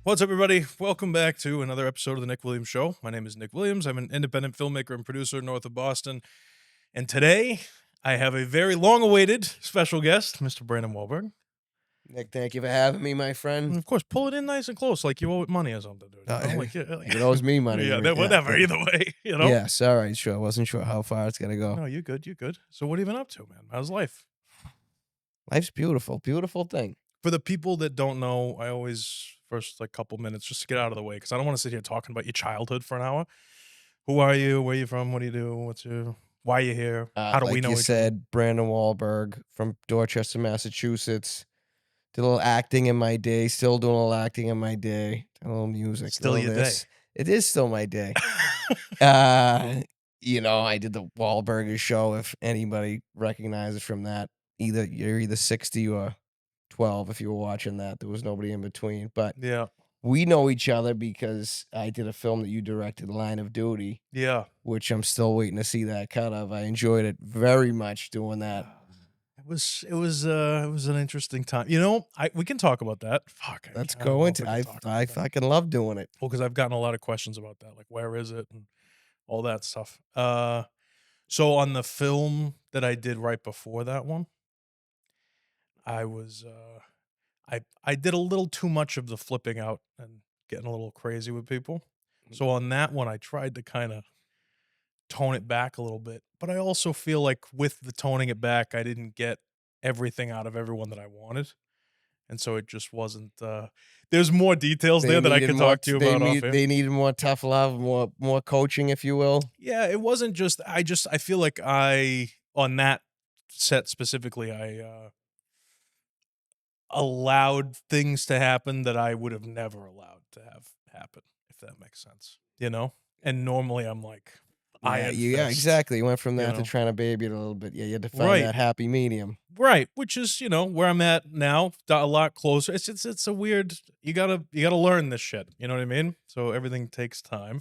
What's up, everybody? Welcome back to another episode of the Nick Williams Show. My name is Nick Williams. I'm an independent filmmaker and producer north of Boston. And today, I have a very long-awaited special guest, Mr. Brandon Wahlberg. Nick, thank you for having me, my friend. And of course, pull it in nice and close, like you owe it money or something, dude. He owes me money. Yeah, whatever. Either way, you know. Yes, all right, sure. I wasn't sure how far it's gonna go. No, you're good. You're good. So, what have you been up to, man? How's life? Life's beautiful, beautiful thing. For the people that don't know, I always first couple minutes just to get out of the way because I don't want to sit here talking about your childhood for an hour. Who are you? Where are you from? What do you do? Why are you here? How do we know? Like you said, Brandon Wahlberg from Dorchester, Massachusetts. Did a little acting in my day. Still doing a little acting in my day. Did a little music. Still your day. It is still my day. I did the Wahlberg show. If anybody recognizes from that, you're either 60 or 12 if you were watching that. There was nobody in between. But Yeah. we know each other because I did a film that you directed, Line of Duty. Yeah. Which I'm still waiting to see that cut of. I enjoyed it very much doing that. It was an interesting time. You know, we can talk about that. Fuck. Let's go into it. I fucking love doing it. Well, because I've gotten a lot of questions about that, like where is it and all that stuff. So on the film that I did right before that one, I was I did a little too much of the flipping out and getting a little crazy with people. So on that one, I tried to kind of tone it back a little bit. But I also feel like with the toning it back, I didn't get everything out of everyone that I wanted. And so it just wasn't there's more details there that I could talk to you about off air. They needed more tough love, more coaching, if you will. Yeah, it wasn't just I feel like on that set specifically, I allowed things to happen that I would have never allowed to have happen, if that makes sense. You know? And normally I'm like Yeah, exactly. You went from that to trying to baby it a little bit. Yeah, you had to find that happy medium. Right, which is, where I'm at now, a lot closer. It's a weird, you gotta learn this shit. You know what I mean? So everything takes time.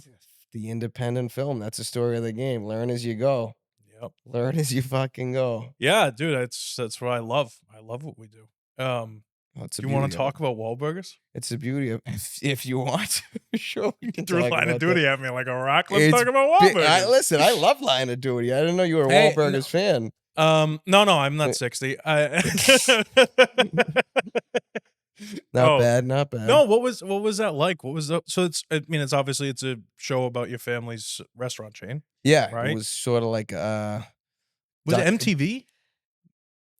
The independent film, that's the story of the game. Learn as you go. Yep. Learn as you fucking go. Yeah, dude, that's what I love. I love what we do. Do you want to talk about Wahlburgers? It's the beauty of if you want to. Sure, we can Threw talk Line of about Duty that. at me like a rock. Let's talk about Wahlburgers. Listen, I love Line of Duty. I didn't know you were a Wahlburgers fan. No, I'm not 60. Not bad. No, what was that like? What was that? So it's obviously it's a show about your family's restaurant chain. Yeah, right. It was sort of like was it MTV?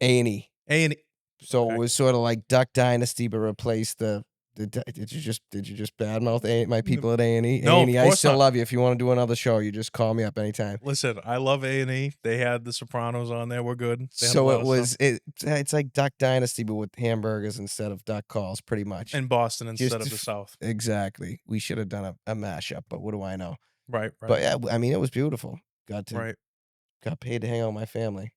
A&E. A&E. So it was sort of like Duck Dynasty, but replaced the. Did you just badmouth my people at A&E? No, A&E, I still love you. If you want to do another show, you just call me up anytime. Listen, I love A&E. They had The Sopranos on there. We're good. So it's like Duck Dynasty, but with hamburgers instead of duck calls, pretty much. In Boston instead of the South. Exactly. We should have done a mashup, but what do I know? Right. But yeah, I mean, it was beautiful. Got paid to hang out with my family.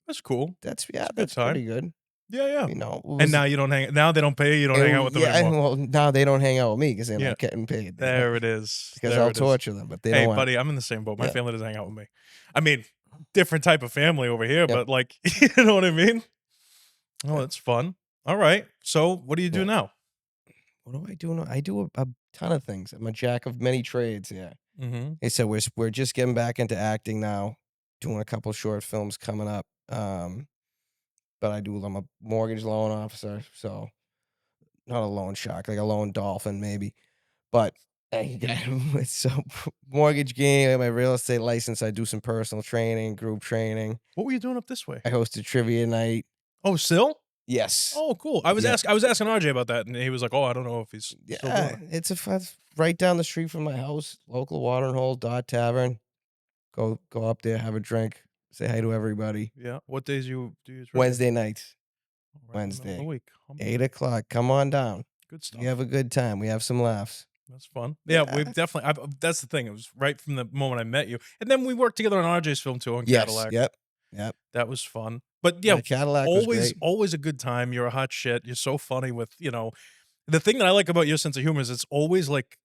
That's cool. That's pretty good. Yeah. And now you don't hang. Now they don't pay you. You don't hang out with them anymore. Well, now they don't hang out with me because they're not getting paid. There it is. Because I'll torture them, but they don't. Hey, buddy, I'm in the same boat. My family doesn't hang out with me. I mean, different type of family over here, but like, you know what I mean? Oh, that's fun. All right. So, what do you do now? What do I do now? I do a ton of things. I'm a jack of many trades. Yeah. Mm-hmm. Hey, so we're just getting back into acting now, doing a couple short films coming up. But I'm a mortgage loan officer, so not a loan shark, like a loan dolphin maybe. But so mortgage game, I have my real estate license. I do some personal training, group training. What were you doing up this way? I hosted trivia night. Oh, still? Yes. Oh, cool. I was asking RJ about that, and he was like, "Oh, I don't know if he's still doing it." It's right down the street from my house, local watering hole, Dot Tavern. Go up there, have a drink. Say hi to everybody. Yeah. What days do you? Wednesday nights. Right, Wednesday. Week. 8:00. Come on down. Good stuff. We have a good time. We have some laughs. That's fun. Yeah, we've definitely. That's the thing. It was right from the moment I met you, and then we worked together on RJ's film too on Cadillac. Yep. That was fun. But yeah, Cadillac was great. Always a good time. You're a hot shit. You're so funny with the thing that I like about your sense of humor is it's always like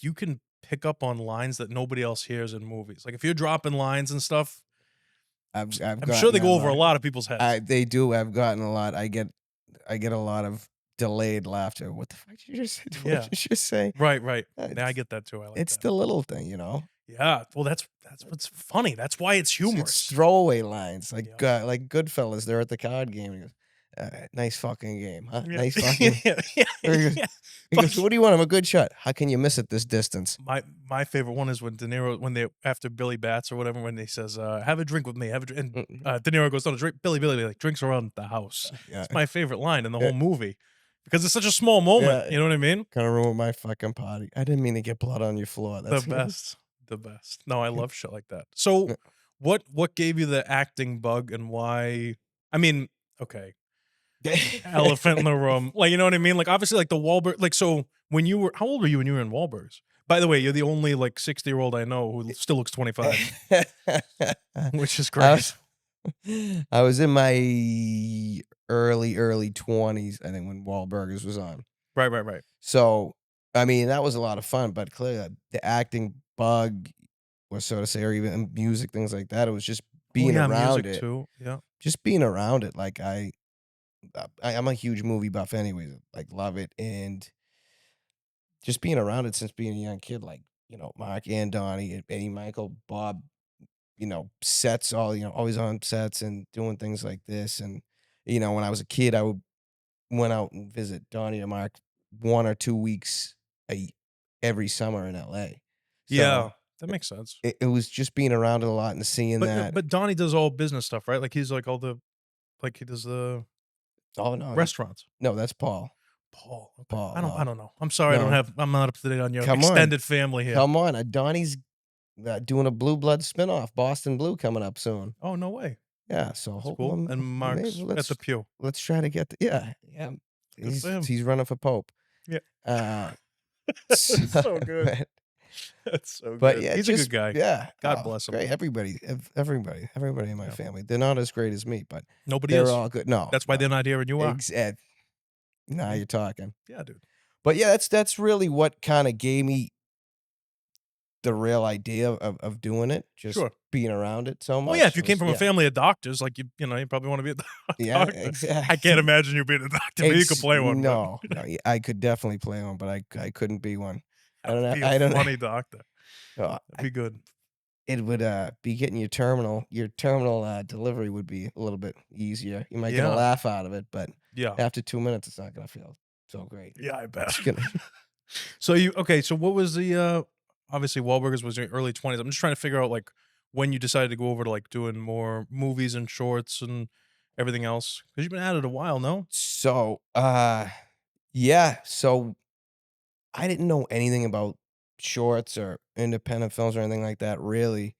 you can pick up on lines that nobody else hears in movies. Like if you're dropping lines and stuff. I'm sure they go over a lot of people's heads. They do. I've gotten a lot. I get a lot of delayed laughter. What the fuck did you just say? What Yeah. did you just say? Right, right. Yeah, I It's get that too, I like it's that. the little thing, you know? Yeah, well, that's what's funny, that's why it's It's humorous. throwaway lines Yep. like Goodfellas. They're at the card game. He goes, "Nice fucking game, huh? Yeah. Nice fucking." Yeah, yeah, Or he goes, yeah. he goes, But "What do you want? I'm a good shot. How can you miss at this distance?" my favorite one is when De Niro when they after Billy Bats or whatever, when he says, "Have a drink with me, have a drink," and, Mm, De Niro goes, "No, drink." Billy, like, "Drinks around the house." yeah, It's my favorite line in the yeah, whole movie because it's such a small moment, yeah. you know what I mean? Kind of ruined my fucking party. I didn't mean to get blood on your floor. The That's best, the best. No, I love shit like that. So, what gave you the acting bug and why I mean, okay, elephant in the room. Like, you know what I mean? Like, obviously, like the Wahlberg. Like, so when you were, how old were you when you were in Wahlberg's? By the way, you're the only like 60-year-old I know who still looks 25, which is I great. was I was in my early 20s, I think, when Wahlburgers was on. Right, right, right. So, I mean, that was a lot of fun, but clearly the acting bug, or so to say, or even music, things like that, it was just Oh being yeah, around music it. too. Yeah. Just being around it, like, I'm a huge movie buff anyways, like, love it, and just being around it since being a young kid, like, Mark and Donnie, and Eddie Michael, Bob, sets always on sets and doing things like this, and, when I was a kid, I would went out and visit Donnie and Mark 1 or 2 weeks a every summer in LA. So, Yeah, that makes sense. it was just being around it a lot and seeing that. But Donnie does all business stuff, right? Like he's like all the like he does the Oh, no, restaurants. no, that's Paul. Paul. Okay. Paul, I no. don't know. I'm sorry. No, I'm not up to date on your come on. extended family here. Come on, Donnie's, doing a Blue Blood spinoff, Boston Blue, coming up soon. Oh, no way. Yeah, so That's hope cool. And maybe Mark's at the pew. let's try to get yeah, yeah. Good for him. He's running for pope. Yeah. Uh, That's so so good. but That's so but good. yeah, He's a good just guy. yeah. God Oh, bless him. great. Everybody in my Yeah. family. They're not as great as me, but Nobody they're is. all good. No, That's why no. they're not here and you are. Now See? you're talking. Yeah, dude. But yeah, that's really what kind of gave me the real idea of doing it, just Sure. being around it so Well, yeah, if much you came was from a yeah. family of doctors, like you probably want to be a Yeah, doctor. I can't exactly. imagine you being a doctor. Maybe you could play one, but No, no, yeah, I could definitely play one, but I couldn't be one. I that don't would know. be a I don't know. funny doctor. That'd I be good. It would, be getting your terminal, delivery would be a little bit easier. You might get a Yeah. laugh out of it, but Yeah. after 2 minutes, it's not gonna feel so great. Yeah, I bet. It's gonna So you okay, so what was the obviously Wahlburgers was your early 20s. I'm just trying to figure out like when you decided to go over to like doing more movies and shorts and everything else. Because you've been at it a while, no? So, yeah, so I didn't know anything about shorts or independent films or anything like that, really,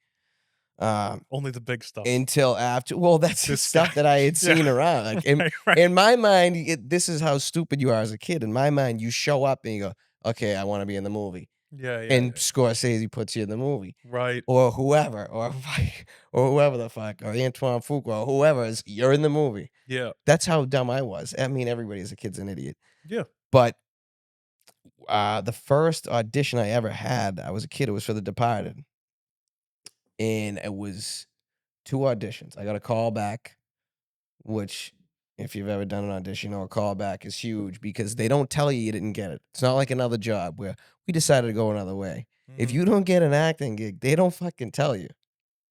um, Only the big stuff. until after well, that's the This guy. stuff that I had Yeah. seen around, like, in Right, right. in my mind, this is how stupid you are as a kid. In my mind, you show up and you go, "Okay, I wanna be in the movie." Yeah, yeah, And yeah. Scorsese puts you in the movie, Right. or whoever, or or whoever the fuck, or Antoine Fuqua, or whoever is you're in the movie. Yeah. That's how dumb I was. I mean, everybody as a kid's an idiot. Yeah. But, the first audition I ever had, I was a kid, it was for The Departed, and it was 2 auditions. I got a call back, which if you've ever done an audition, you know a callback is huge because they don't tell you didn't get it. It's not like another job where we decided to go another way. If Mhm. you don't get an acting gig, they don't fucking tell you.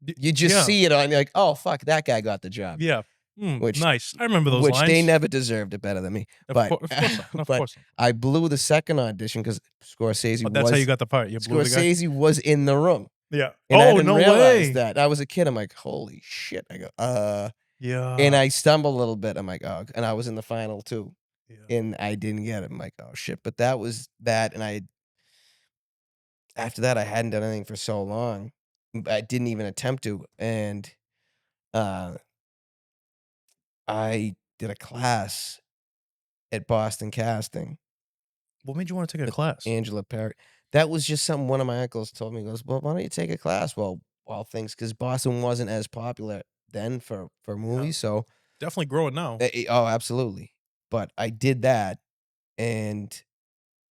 Y You just yeah. see it on you're like, "Oh, fuck, that guy got the job," Yeah. which Nice. I remember those which they lines. never deserved it better than me. But Of course not. Of but course not. I blew the second audition because Scorsese Oh, that's how you was got the part. You blew the guy? Scorsese was in the room, Yeah. and I Oh, didn't no realize way. that. I was a kid, I'm like, "Holy shit." I go, and Yeah. I stumbled a little bit. I'm like, "Oh," and I was in the final too, Yeah. and I didn't get it. I'm like, "Oh, shit." But that was that, and after that, I hadn't done anything for so long. I didn't even attempt to, and, uh, I did a class at Boston Casting What made you wanna take a with class? Angela Perry. That was just something one of my uncles told me. He goes, "Well, why don't you take a class?" Well, all things because Boston wasn't as popular then for Yeah. movies, so Definitely growing now. oh, absolutely. But I did that, and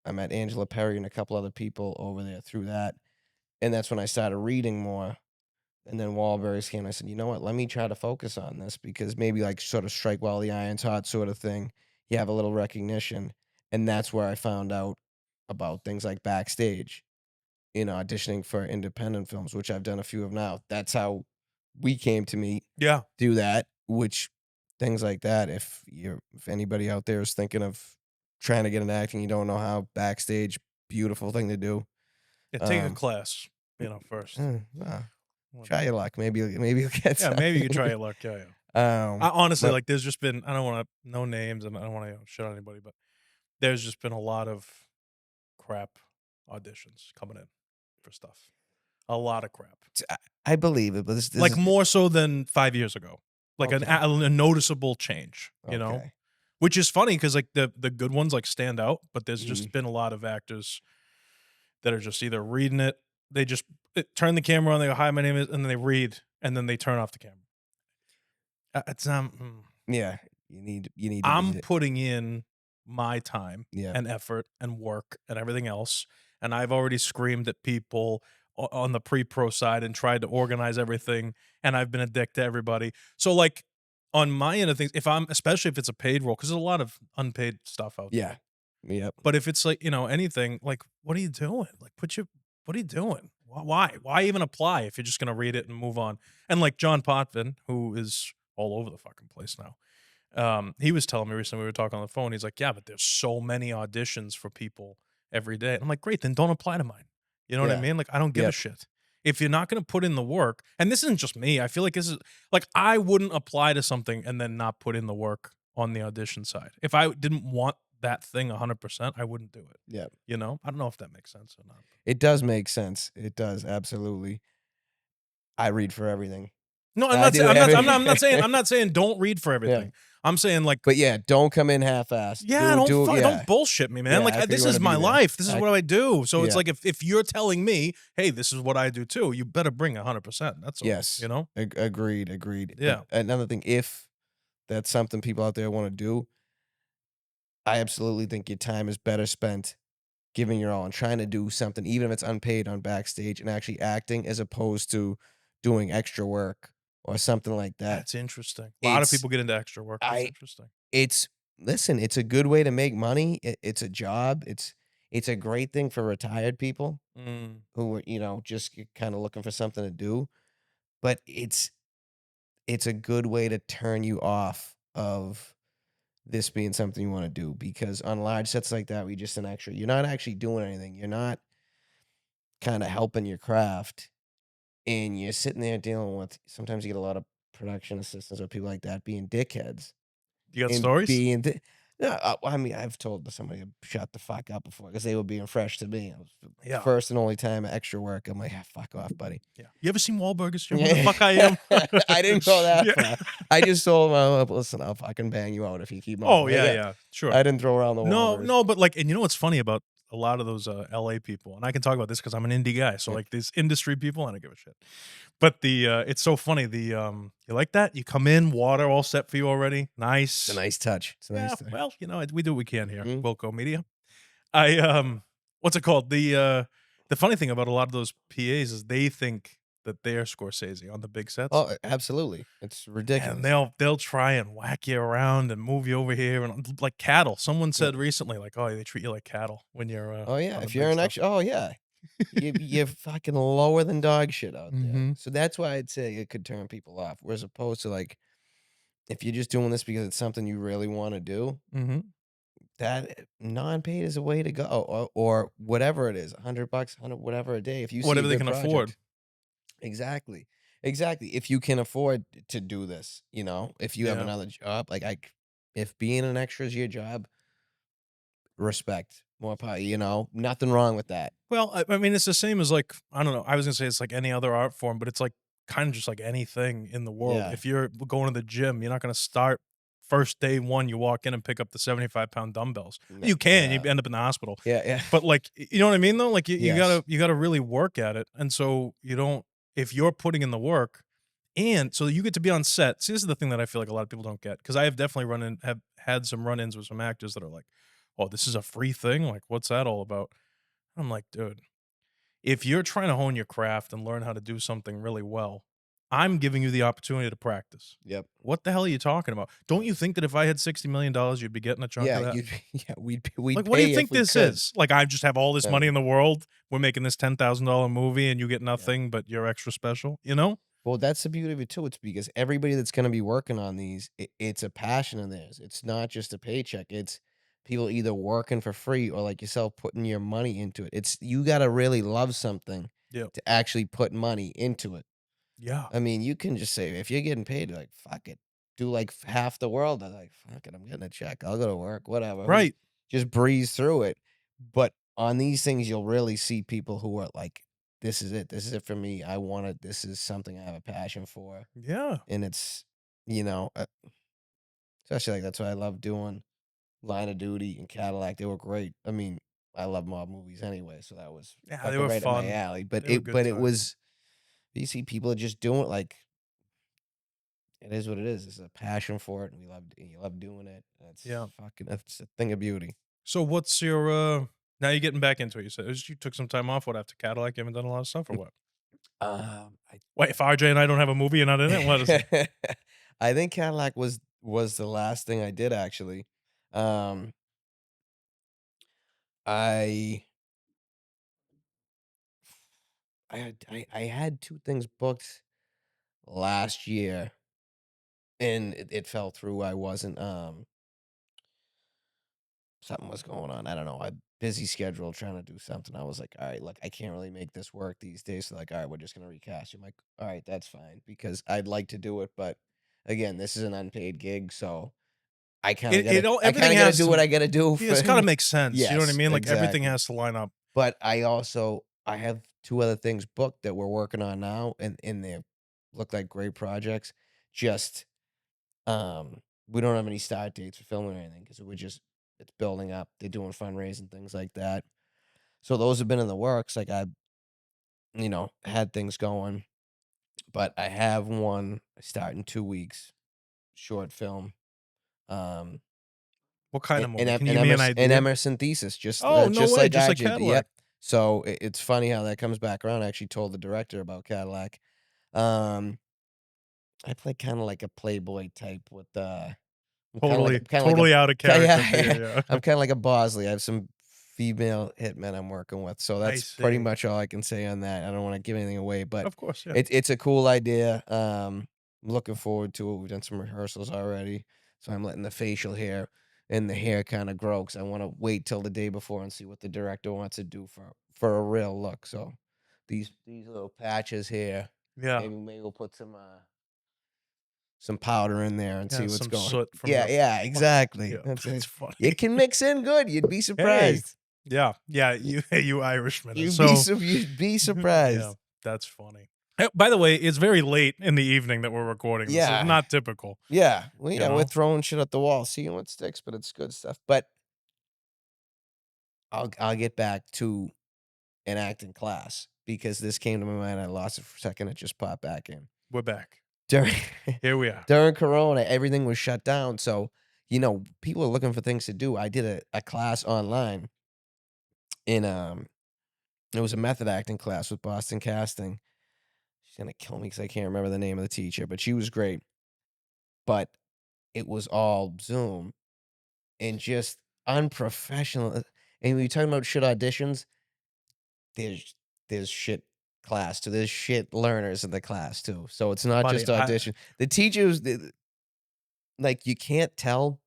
I met Angela Perry and a couple other people over there through that, and that's when I started reading more. And then Wahlberg's came. I said, you know what? Let me try to focus on this because maybe like sort of strike while the iron's hot sort of thing. you have a little recognition, and that's where I found out about things like Backstage, auditioning for independent films, which I've done a few of now. That's how we came to meet, Yeah. do that, which things like that, if anybody out there is thinking of trying to get into acting, you don't know how, Backstage, beautiful thing to do. Yeah, take a Um, class, first. What try your luck. Maybe you'll get Yeah, maybe you could try something. your luck, yeah, yeah. I Um, honestly, but like, there's just been I don't wanna no names, and I don't wanna, shit on anybody, but there's just been a lot of crap auditions coming in for stuff. A lot of crap. I believe it, but this Like, is more so than 5 years ago. Like, okay. a noticeable change, Okay. Which is funny because like, the good ones, like, stand out, but there's Mhm. just been a lot of actors that are just either reading it they just, turn the camera on, they go, "Hi, my name is," and then they read, and then they turn off the camera. It's, Yeah, you need to I'm read it. putting in my time Yeah. and effort and work and everything else, and I've already screamed at people on the pre-pro side and tried to organize everything, and I've been a dick to everybody. So, like, on my end of things, if I'm especially if it's a paid role, because there's a lot of unpaid stuff out Yeah. there. Yep. But if it's like, anything, like, what are you doing? Like, what are you doing? Why? Why even apply if you're just gonna read it and move on? And like John Potvin, who is all over the fucking place now, he was telling me recently we were talking on the phone. He's like, "Yeah, but there's so many auditions for people every day." I'm like, "Great, then don't apply to mine." You know what I Yeah. mean? Like, I don't give a Yep. shit. If you're not gonna put in the work, and this isn't just me, I feel like this is like I wouldn't apply to something and then not put in the work on the audition side. If I didn't want that thing 100%, I wouldn't do it. Yep. I don't know if that makes sense or not. It does make sense. It does, absolutely. I read for everything. No, I'm I not do saying I'm not saying every don't read for Yeah. everything. I'm saying like But yeah, don't come in half-assed. yeah, Do don't yeah. bullshit me, man. Yeah, Like act like you this wanna is be my there. life. This is what Act I do. So it's Yeah. like if you're telling me, "Hey, this is what I do too," you better bring 100%. That's all, Yes. Agreed, agreed. But Yeah. another thing, if that's something people out there wanna do, I absolutely think your time is better spent giving your all and trying to do something, even if it's unpaid on Backstage and actually acting as opposed to doing extra work or something like that. That's interesting. A lot of It's people get into extra work. That's I interesting. it's listen, it's a good way to make money. It's a job. It's a great thing for retired people Mm. who are, just kind of looking for something to do. But it's a good way to turn you off of this being something you want to do because on large sets like that, we just an extra. You're not actually doing anything. You're not kind of helping your craft, and you're sitting there dealing with. Sometimes you get a lot of production assistants or people like that being dickheads You got and stories? being. No, I mean, I've told somebody to shut the fuck up before because they were being fresh to me. It was the Yeah. first and only time extra work. I'm like, "Ah, fuck off, buddy." Yeah. You ever seen Wahlberg show Who the Yeah. fuck I am? I didn't go that Yeah. far. I just told him, "Oh, listen, I'll fucking bang you out if you keep on." Oh, Like, yeah, yeah. Sure. I didn't throw around the No, Wahlberg. no, but, like and you know what's funny about a lot of those, LA people, and I can talk about this because 'cause I'm an indie guy, so, Yeah. like, these industry people, I don't give a shit. But it's so funny, you like that? You come in, water all set for you already, It's a nice. nice touch. It's a nice Yeah, touch. well, we do what we can here, Mhm. Wilco Media. What's it called? The funny thing about a lot of those PAs is they think that they're Scorsese on the big sets. Oh, absolutely. It's And ridiculous. they'll try and whack you around and move you over here and like cattle. Someone Yeah. said recently, like, "Oh, they treat you like cattle when you're, Oh, yeah. on the If you're big an stuff." extra oh, yeah. You're fucking lower than dog shit out there. Mhm, So that's why I'd say it could turn people off. Whereas opposed to like, if you're just doing this because it's something you really want to do, mhm. that non-paid is a way to go, or whatever it is, $100, 100, whatever a day. If you see a Whatever they good can afford. project, exactly, exactly. If you can afford to do this, if you have Yeah. another job, like if being an extra is your job, respect, more power. Nothing wrong with that. Well, I mean, it's the same as like I don't know. I was gonna say it's like any other art form, but it's like kind of just like anything in the world. Yeah, If you're going to the gym, you're not gonna start first day one. You walk in and pick up the 75-pound dumbbells. You can. You yeah, end up in the hospital. yeah, yeah. But like, you know what I mean though? Like you Yes. gotta really work at it. And so you don't if you're putting in the work and so you get to be on set. See, this is the thing that I feel like a lot of people don't get because I have definitely have had some run-ins with some actors that are like, "Oh, this is a free thing? Like, what's that all about?" I'm like, dude, if you're trying to hone your craft and learn how to do something really well, I'm giving you the opportunity to practice. Yep. What the hell are you talking about? Don't you think that if I had $60 million, you'd be getting a chunk Yeah, of that? you'd yeah, we'd Like, what do you pay if think we this could. is? Like, I just have all this money No. in the world. We're making this $10,000 movie and you get Yeah. nothing, but you're extra special, you know? Well, that's the beauty of it too. It's because everybody that's gonna be working on these, it's a passion of theirs. It's not just a paycheck. It's people either working for free or like yourself putting your money into it. It's you gotta really love something Yep. to actually put money into it. Yeah. I mean, you can just say if you're getting paid, like fuck it, do like half the world. I'm like fuck it, I'm getting a check. I'll go to work, whatever. Right. Just breeze through it. But on these things, you'll really see people who are like, "This is it. This is it for me. I want it. This is something I have a passion for." Yeah. And it's, you know, especially like that's why I love doing Line of Duty and Cadillac. They were great. I mean, I love mob movies anyway, so that was Yeah, they fucking were right up my fun. alley. But They were good it times. was you see people are just doing it like it is what it is. It's a passion for it, and you love doing it. Yeah. That's a thing of beauty. So what's your now you're getting back into it. You said you took some time off. What after Cadillac? You haven't done a lot of stuff or what? I Wait, if RJ and I don't have a movie, you're not in it? What is it? I think Cadillac was the last thing I did actually. Um, I I had 2 things booked last year, and it fell through. I wasn't, something was going on. I don't know. I busy schedule trying to do something. I was like, all right, look, I can't really make this work these days. So like, all right, we're just gonna recast you. I'm like, all right, that's fine because I'd like to do it, but again, this is an unpaid gig, so It all I everything kinda gotta has do what to I gotta do yeah, for it's gotta make sense. You know what I yes, mean? Like everything exactly. has to line up. But I have 2 other things booked that we're working on now, and they look like great projects. Just, we don't have any start dates for filming or anything because it's building up. They're doing fundraising, things like that. So those have been in the works. Like I, had things going, but I have one start in 2 weeks, short film. Um, What kind of movie? Can you An give me an An idea? Emerson thesis, Oh, no just way, like just I like did. Cadillac. Yep. So it's funny how that comes back around. I actually told the director about Cadillac. Um, I play kind of like a playboy type with Totally, I'm kind of like a totally out of character for you, yeah, yeah. I'm kind of like a Bosley. I have some female hitmen I'm working with, so I that's pretty see. much all I can say on that. I don't want to give anything away, but Of course, yeah. it's a cool idea. I'm looking forward to it. We've done some rehearsals already, so I'm letting the facial hair and the hair kind of grow because I want to wait till the day before and see what the director wants to do for a real look. So these little patches here, Yeah. maybe we'll put some powder in there and Yeah, see what's some going. soot from Yeah, your yeah, fuck. exactly. Yeah, That's that's it. funny. It can mix in good. You'd be Hey. surprised. Yeah, yeah, you Irishmen are You'd be yeah, surprised. that's funny. By the way, it's very late in the evening that we're recording this. It's Yeah, not typical, yeah. Well, you yeah, we're know? throwing shit at the wall, seeing what sticks, but it's good stuff. But I'll get back to an acting class because this came to my mind. I lost it for a second. It just popped back in We're back. during Here we are. during Corona. Everything was shut down, so people are looking for things to do. I did a class online in it was a method acting class with Boston Casting. She's gonna kill me because I can't remember the name of the teacher, but she was great. But it was all Zoom and just unprofessional. And when you're talking about shit auditions, there's shit class too. There's shit learners in the class too. So it's not Buddy, just audition. The teachers, like you can't tell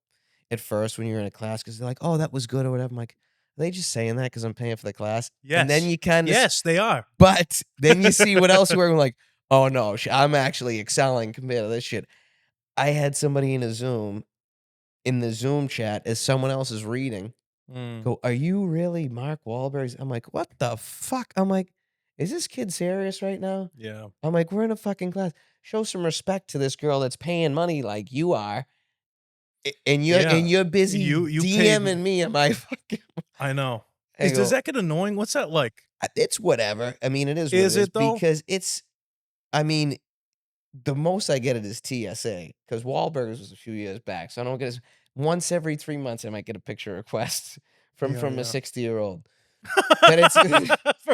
at first when you're in a class because they're like, "Oh, that was good" or whatever. I'm like, are they just saying that because I'm paying for the class? And then yes. you kind of, Yes, they are. but then you see what else we're like. Oh no, I'm actually excelling compared to this shit. I had somebody in the Zoom chat as someone else is reading. Mm, Go, are you really Mark Wahlberg? I'm like, what the fuck? I'm like, is this kid serious right now? yeah. I'm like, we're in a fucking class. Show some respect to this girl that's paying money like you are, Yeah. and you're busy You paid DMing me. Am I fucking? I know. I Does go, that get annoying? What's that like? It's whatever. I mean, it is what it Is is it though? because it's. I mean, the most I get it is TSA because Wahlburgers was a few years back, so I don't get as once every 3 months I might get a picture request Yeah, from a yeah. 60-year-old. But it's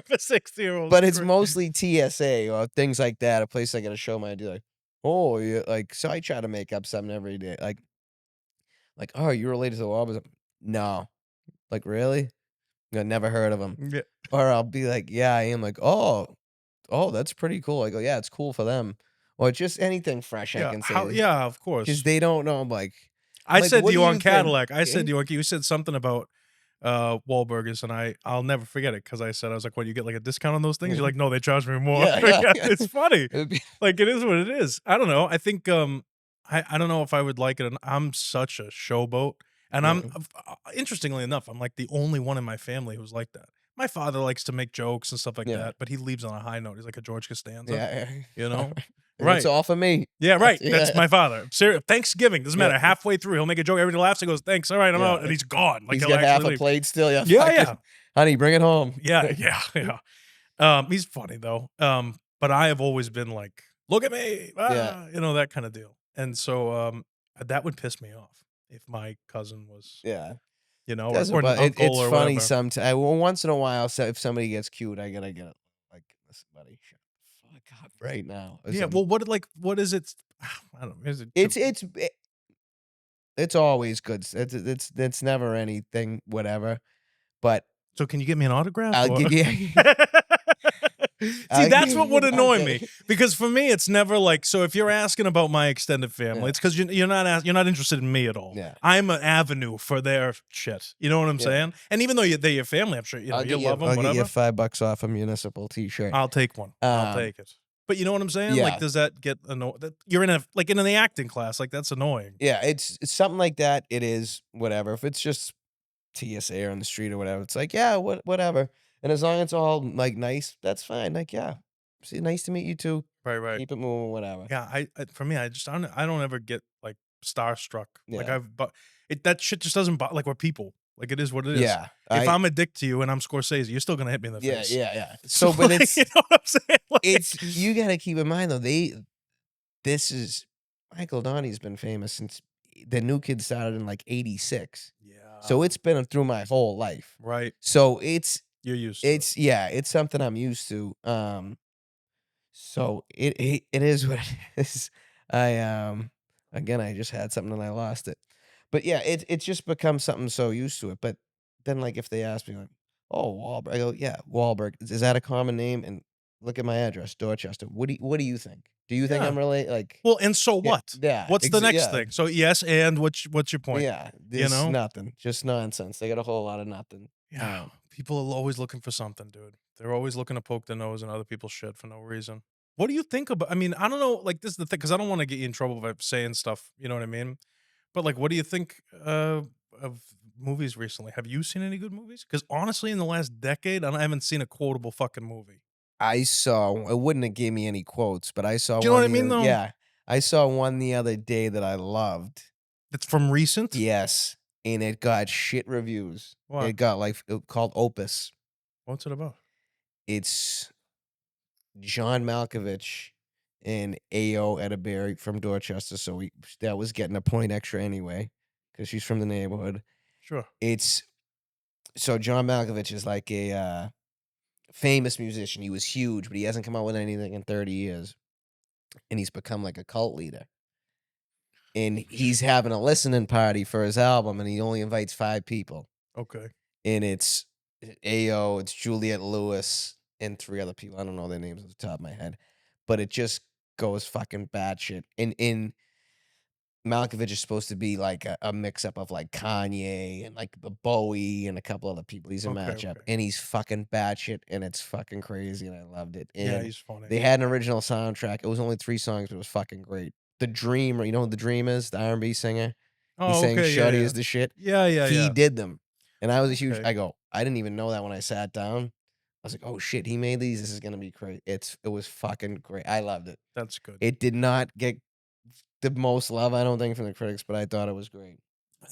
for 60-year-olds. But it's mostly TSA or things like that, a place I gotta show my ID, like, "Oh, yeah," like, so I try to make up something every day, like, "Oh, you're related to the Wahlbergs?" "No." Like, "Really?" I never heard of him. Yeah. Or I'll be like, "Yeah, I am." Like, "Oh, that's pretty cool." I go, "Yeah, it's cool for them." Or just anything fresh I Yeah, can how say, yeah, of because course. they don't know. I'm I like, said "What to do you on you think?" Cadillac, I said Eh? to you said something about, Wahlburgers, and I'll never forget it because I was like, "What, you get, like, a discount on those things?" You're Yeah. like, "No, they charge me more." Yeah, yeah, Yeah, yeah. it's funny. It'd be Like, it is what it is. I don't know. I think, I don't know if I would like it, and I'm such a showboat, and I'm yeah, interestingly enough, I'm, like, the only one in my family who's like that. My father likes to make jokes and stuff like yeah, that, but he leaves on a high note. He's like a George Costanza, yeah, you yeah. know? That's Right. all for me. Yeah, That's right. That's yeah, my father. Thanksgiving, doesn't yeah, matter. Halfway through, he'll make a joke. Everybody laughs. He goes, "Thanks. All right, I'm out," yeah. and he's gone. Like He's he'll got actually half a leave. plate still, yeah, Yeah, yeah, fucking honey, bring it home. yeah, yeah, yeah. He's funny though. But I have always been like, "Look at me," Yeah, that kind of deal. And so, that would piss me off if my cousin was, yeah. or Doesn't an but uncle it's or funny whatever. sometimes. Well, once in a while, so if somebody gets cute, I gotta get it. Like, "Listen, buddy, shut the fuck up right now," or Yeah. something. Well, what is it? I don't know. Is it to, It's it's i it's always good. It's never anything, whatever, but so can you get me an autograph I'll or? give you See, I'll that's give what you would annoy me okay. because for me, it's never like, so if you're asking about my extended family, Yeah, it's because you're not interested in me at all. yeah, I'm an avenue for their shit. You know what I'm yeah. saying? And even though they're your family, I'm sure you love them, I'll get you whatever. $5 off a municipal T-shirt. I'll take one. I'll Um, take it. But you know what I'm saying? Like, yeah, does that get annoying? You're in the acting class, like that's annoying. yeah, it's something like that, it is, whatever. If it's just TSA or on the street or whatever, it's like, "Yeah, whatever." And as long as it's all, like, nice, that's fine, like, "Yeah, see, nice to meet you too. Right, right. Keep it moving, whatever." Yeah, for me, I don't ever get like starstruck. Like Yeah. I've but it that shit just doesn't like we're people. Like it is what it is. Yeah, If I I'm a dick to you and I'm Scorsese, you're still gonna hit me in the yeah, face. yeah, yeah. So So, but like, you know what I'm saying? Like, it's you gotta keep in mind, though, this is Michael Donnie's been famous since the New Kid started in, like, '86. yeah, So, it's been through my whole life. right. So, You're used to it. yeah, it's something I'm used to, so it is what it is. I, again, I just had something and I lost it. But, yeah, it's just become something so used to it, but then, like, if they ask me, like, "Oh, Wahlberg," I go, "Yeah, Wahlberg. Is that a common name?" And look at my address, Dorchester. What do you think? Do you think Yeah. I'm like Well, and so yeah, what? yeah, What's the next yeah, thing? So yes, and what's your point? yeah, You there's know? nothing, just nonsense. They got a whole lot of nothing. Yeah. Um, People are always looking for something, dude. They're always looking to poke their nose in other people's shit for no reason. What do you think about? I mean, I don't know. Like, this is the thing, because I don't want to get you in trouble by saying stuff. You know what I mean? But like, what do you think of movies recently? Have you seen any good movies? Because honestly, in the last decade, I haven't seen a quotable fucking movie. I saw it wouldn't have gave me any quotes, but I saw Do you know what one I mean, though? yeah, I saw one the other day that I loved. It's from recent. Yes, and it got shit reviews. What? It got, like, called Opus. What's it about? It's John Malkovich and Ao Edeberry from Dorchester, so that was getting a point extra anyway, because she's from the neighborhood. Sure. It's so John Malkovich is like a, famous musician. He was huge, but he hasn't come out with anything in 30 years, and he's become like a cult leader. And he's having a listening party for his album, and he only invites 5 people. Okay. And it's Ao, it's Juliette Lewis, and 3 other people. I don't know their names off the top of my head, but it just goes fucking batshit. And Malkovich is supposed to be like a mix up of like Kanye and like the Bowie and a couple other people. He's a Okay. matchup, Okay. and he's fucking batshit, and it's fucking crazy, and I loved it. Yeah, And he's funny. they had an original soundtrack. It was only 3 songs, but it was fucking great. The Dream, or you know who The Dream is, the R&B singer. He Oh, sang okay. Yeah, "Shorty yeah, is the shit." yeah, yeah, He yeah. did them, and I was a huge. Okay, I go, I didn't even know that when I sat down. I was like, oh shit, he made these. This is gonna be great. It was fucking great. I loved it. that's good. It did not get the most love, I don't think, from the critics, but I thought it was great.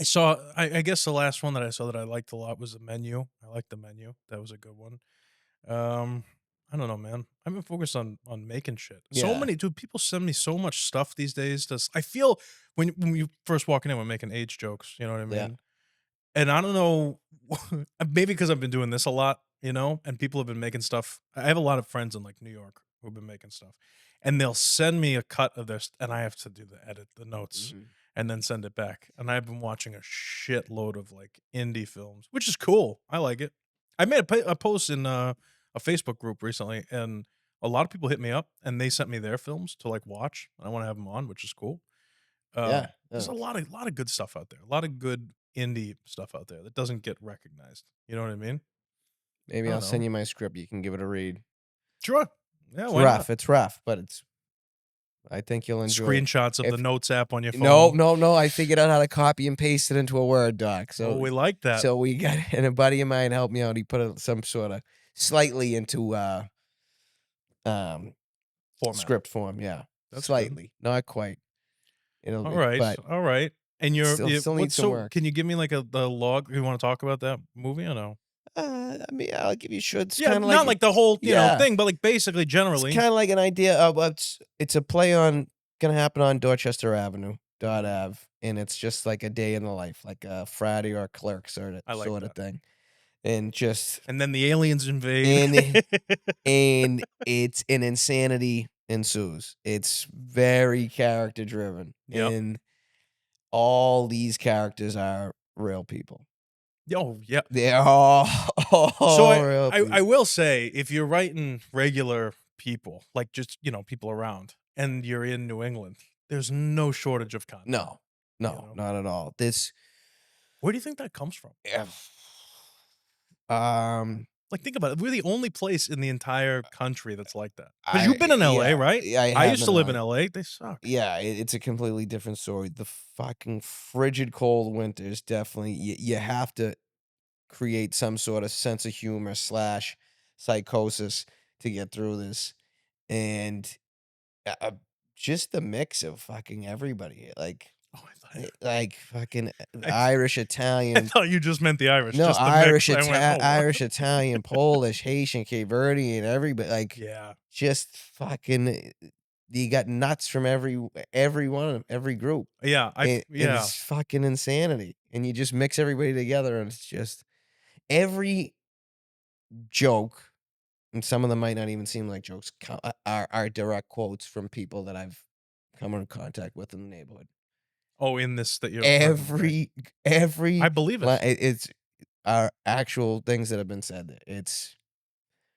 I guess the last one that I saw that I liked a lot was The Menu. I liked The Menu. That was a good one. I don't know, man. I've been focused on making shit. So Yeah, many dude, people send me so much stuff these days. I feel when you first walking in, we're making age jokes. You know what I yeah, mean? And I don't know, maybe because I've been doing this a lot. you know, and people have been making stuff. I have a lot of friends in like New York who've been making stuff, and they'll send me a cut of this, and I have to do the edit, the notes, Mhm. and then send it back. And I've been watching a shitload of like indie films, which is cool. I like it. I made a post in a Facebook group recently, and a lot of people hit me up, and they sent me their films to like watch. I want to have them on, which is cool. Yeah, There's a lot of good stuff out there. A lot of good indie stuff out there that doesn't get recognized. You know what I mean? I maybe I'll don't send know. you my script, you can give it a read. Sure. Yeah, why not? It's rough, but I think you'll enjoy it. Screenshots of the If notes app on your No, phone. no, no, I figured out how to copy and paste it into a Word doc, Oh, so we like that we got and a buddy of mine helped me out, he put some sorta slightly into, um, format. script form, yeah. That's good. Slightly, not quite. It'll All be right. but All right. And still what needs some so work. can you give me like a the log? You want to talk about that movie or no? I mean, I'll give you should it's Yeah, kinda not like like the whole, yeah. thing, but like basically It's generally. kinda like an idea of it's a play on gonna happen on Dorchester Avenue, Dot Mhm. Ave, and it's just like a day in the life, like a Friday or Clerks I like sorta that. thing, and just And then the aliens invade. and and it's an insanity ensues. It's very character driven, Yep. and all these characters are real people. Oh, yeah. They're all So all real I people. will say, if you're writing regular people, like just, people around, and you're in New England, there's no shortage of content, No, you no, know? not at all. This Where do you think that comes from? yeah. Um, Like, think about it. We're the only place in the entire country that's like that. Because 'Cause I you've been in LA, yeah, right? I I have used to been live in like LA. They suck. yeah, it's a completely different story. The fucking frigid cold winters definitely you have to create some sort of sense of humor slash psychosis to get through this, and uh, just the mix of fucking everybody, Oh, I thought like fucking I Irish, I Italian, thought you just meant the Irish, no just the mix. I went, "Oh, wow." Irish, Italian, Polish, Haitian, Cape Verdean, everybody like Yeah. just fucking. You got nuts from every one of them, every group. Yeah, And yeah. it's fucking insanity, and you just mix everybody together, and it's just every joke, and some of them might not even seem like jokes, are direct quotes from people that I've come in contact with in the neighborhood. Oh, in this that you're writing, right. Every I every believe it. it's are actual things that have been said there. It's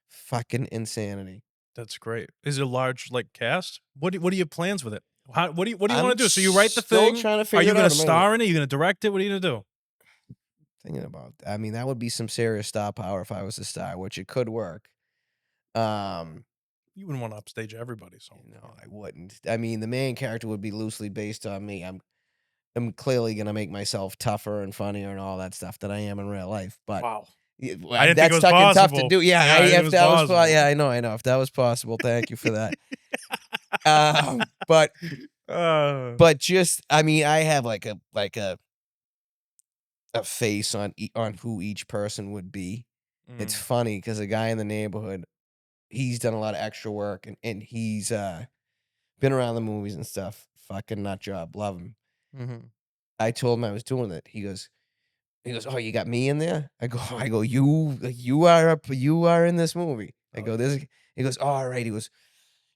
fucking insanity. That's great. Is it a large, like, cast? What are your plans with it? What do you wanna I'm do? So you write the still thing? trying to Are figure you it gonna out. I'm star in it? You gonna direct it? What are you gonna do? thinking about I mean, that would be some serious star power if I was a star, which it could work. Um, You wouldn't wanna upstage everybody, so, no, I wouldn't. I mean, the main character would be loosely based on me. I'm clearly gonna make myself tougher and funnier and all that stuff that I am in real life, but Wow. I well, didn't think it that's was fucking tough to possible. do. Yeah, Yeah, I didn't think it if was that was possible. yeah, I know. If that was possible, thank you for that. But Uh, just I mean, I have like a face on on who each person would be. It's mm, funny because a guy in the neighborhood, he's done a lot of extra work and he's been around the movies and stuff. Fucking nut job, love him. mhm. I told him I was doing it. He goes, "Oh, you got me in there?" I go, you are in this movie." I Oh, go, yeah. "This." He goes, "Oh, all right." He goes,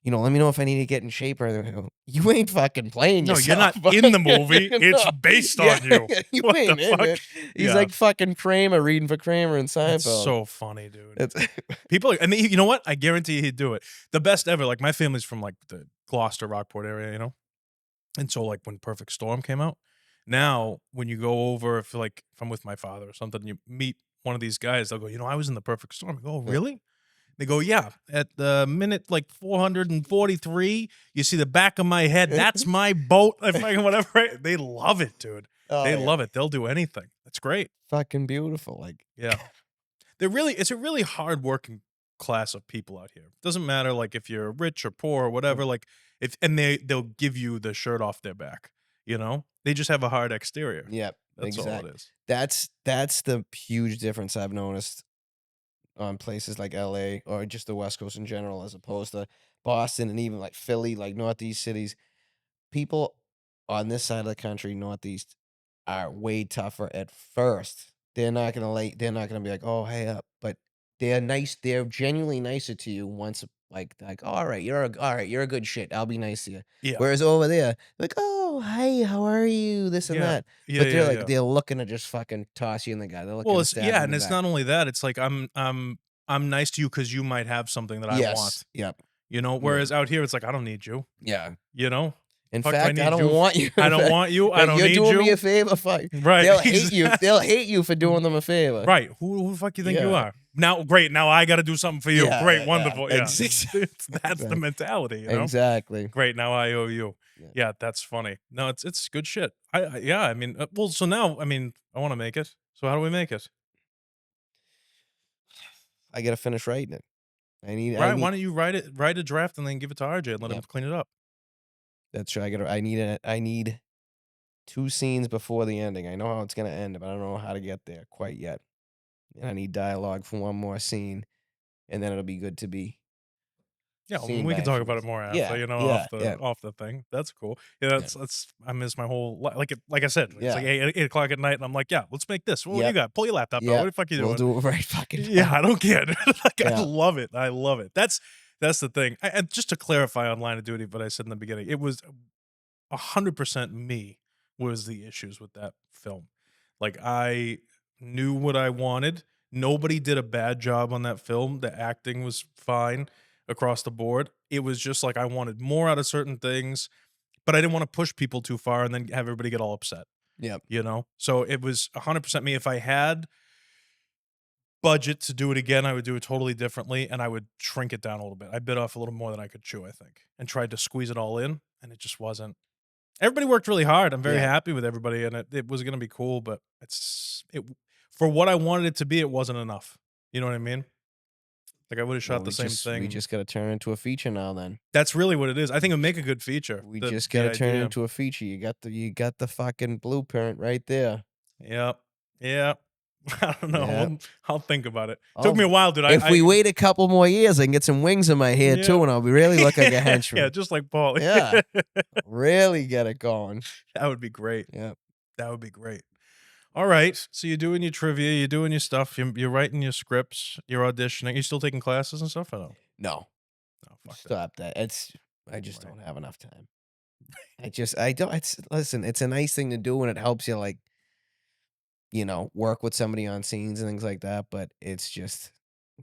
"Let me know if I need to get in shape or anything." I go, "You ain't fucking playing No, you're yourself, not bud." in the movie. It's No. based Yeah, on you. you What the ain't in fuck? it. He's Yeah. like fucking Kramer reading for Kramer in That's Seinfeld. so funny, dude. It's People are, and you know what? I guarantee he'd do it. The best ever. Like, my family's from, like, the Gloucester, Rockport area, you know? And so, like, when Perfect Storm came out, now when you go over, if I'm with my father or something, you meet one of these guys, they'll go, I was in the Perfect Storm. I go, "Oh, really?" They go, "Yeah, at the minute like 443, you see the back of my head. That's my boat." If I whatever. Right? They love it, dude. Oh, They yeah. love it. They'll do anything. That's great. Fucking beautiful, like Yeah. It's a really hardworking class of people out here. Doesn't matter like if you're rich or poor or whatever. Like if and they'll give you the shirt off their back. They just have a hard exterior. Yep, That's all exact it is. that's the huge difference I've noticed on places like LA or just the West Coast in general as opposed to Boston and even like Philly, like Northeast cities. People on this side of the country, Northeast, are way tougher at first. They're not gonna be like, "Oh, hey up," but they're nice, they're genuinely nicer to you once, like, "Alright, alright, you're a good shit, I'll be nice to you." Yeah. Whereas over there, like, "Oh, hi, how are you?" This and Yeah. that. Yeah, But yeah, yeah. they're looking to just fucking toss you in the guy. They're looking Well, to it's stab yeah, you in and the it's back. not only that, it's like I'm nice to you because you might have something that I Yes. want, Yep. you know? Yeah. Whereas out here, it's like, I don't need you, Yeah. you know? In Fuck do I fact, I need don't you f want you. I In don't fact, want you, I like, don't you're need doing me a you. favor, fuck. Right, They'll hate you. exactly. They'll hate you for doing them a favor. Right, who the fuck you think you Yeah. are? Now great, now I gotta do something for you. Great, Yeah. wonderful, yeah. That's the Exactly. mentality, you know? Exactly. Great, now I owe you. Yeah. Yeah, that's funny. No, it's good shit. Yeah, I mean, well, so now, I mean, I wanna make it. So how do we make it? I gotta finish writing it. I Right, why need don't you write a draft and then give it to RJ and let him Yep. clean it up? That's true. I need 2 scenes before the ending. I know how it's gonna end, but I don't know how to get there quite yet. And I need dialogue for 1 more scene, and then it'll be good to be Yeah, well, seen we by can a talk few. about it more after, Yeah, you know, yeah, yeah, off the thing. That's cool. Yeah, yeah, that's I miss my whole like I said, it's like yeah, 8 o'clock at night, and I'm like, yeah, let's make this. Well, what do you yep, got? Pull your laptop out. What yep. the fuck you We'll doing? do it right fucking Yeah, now. I don't care. Like I Yeah, love it. I love it. That's the thing. And just to clarify on Line of Duty, what I said in the beginning, it was 100% me was the issues with that film. Like I knew what I wanted. Nobody did a bad job on that film. The acting was fine across the board. It was just like I wanted more out of certain things, but I didn't want to push people too far and then have everybody get all upset, yep. you know? So it was 100% me. If I had budget to do it again, I would do it totally differently and I would shrink it down a little bit. I bit off a little more than I could chew, I think, and tried to squeeze it all in, and it just wasn't. Everybody worked really hard. I'm very Yeah. happy with everybody, and it was gonna be cool, but for what I wanted it to be, it wasn't enough. You know what I mean? Like, I would've Well, shot the same we thing. just gotta turn it into a feature now then. That's really what it is. I think We it'd make just a good feature, we the just the gotta turn it idea. into a feature. You got the fucking blueprint right there. Yep. Yeah. I don't know. Yeah. I'll think about it. Took me a I'll while, dude. If we wait a couple more years, I can get some wings in my hair Yeah. too, and I'll be really look like a Yeah, henchman. just like Paul. Yeah. Really get it going. That would be great. Yeah. That would be great. Alright, so you're doing your trivia, you're doing your stuff, you're writing your scripts, you're auditioning. You still taking classes and stuff or no? No. No, fuck that. Stop that. I just Right. don't have enough time. I don't it's listen, it's a nice thing to do and it helps you like, work with somebody on scenes and things like that, but it's just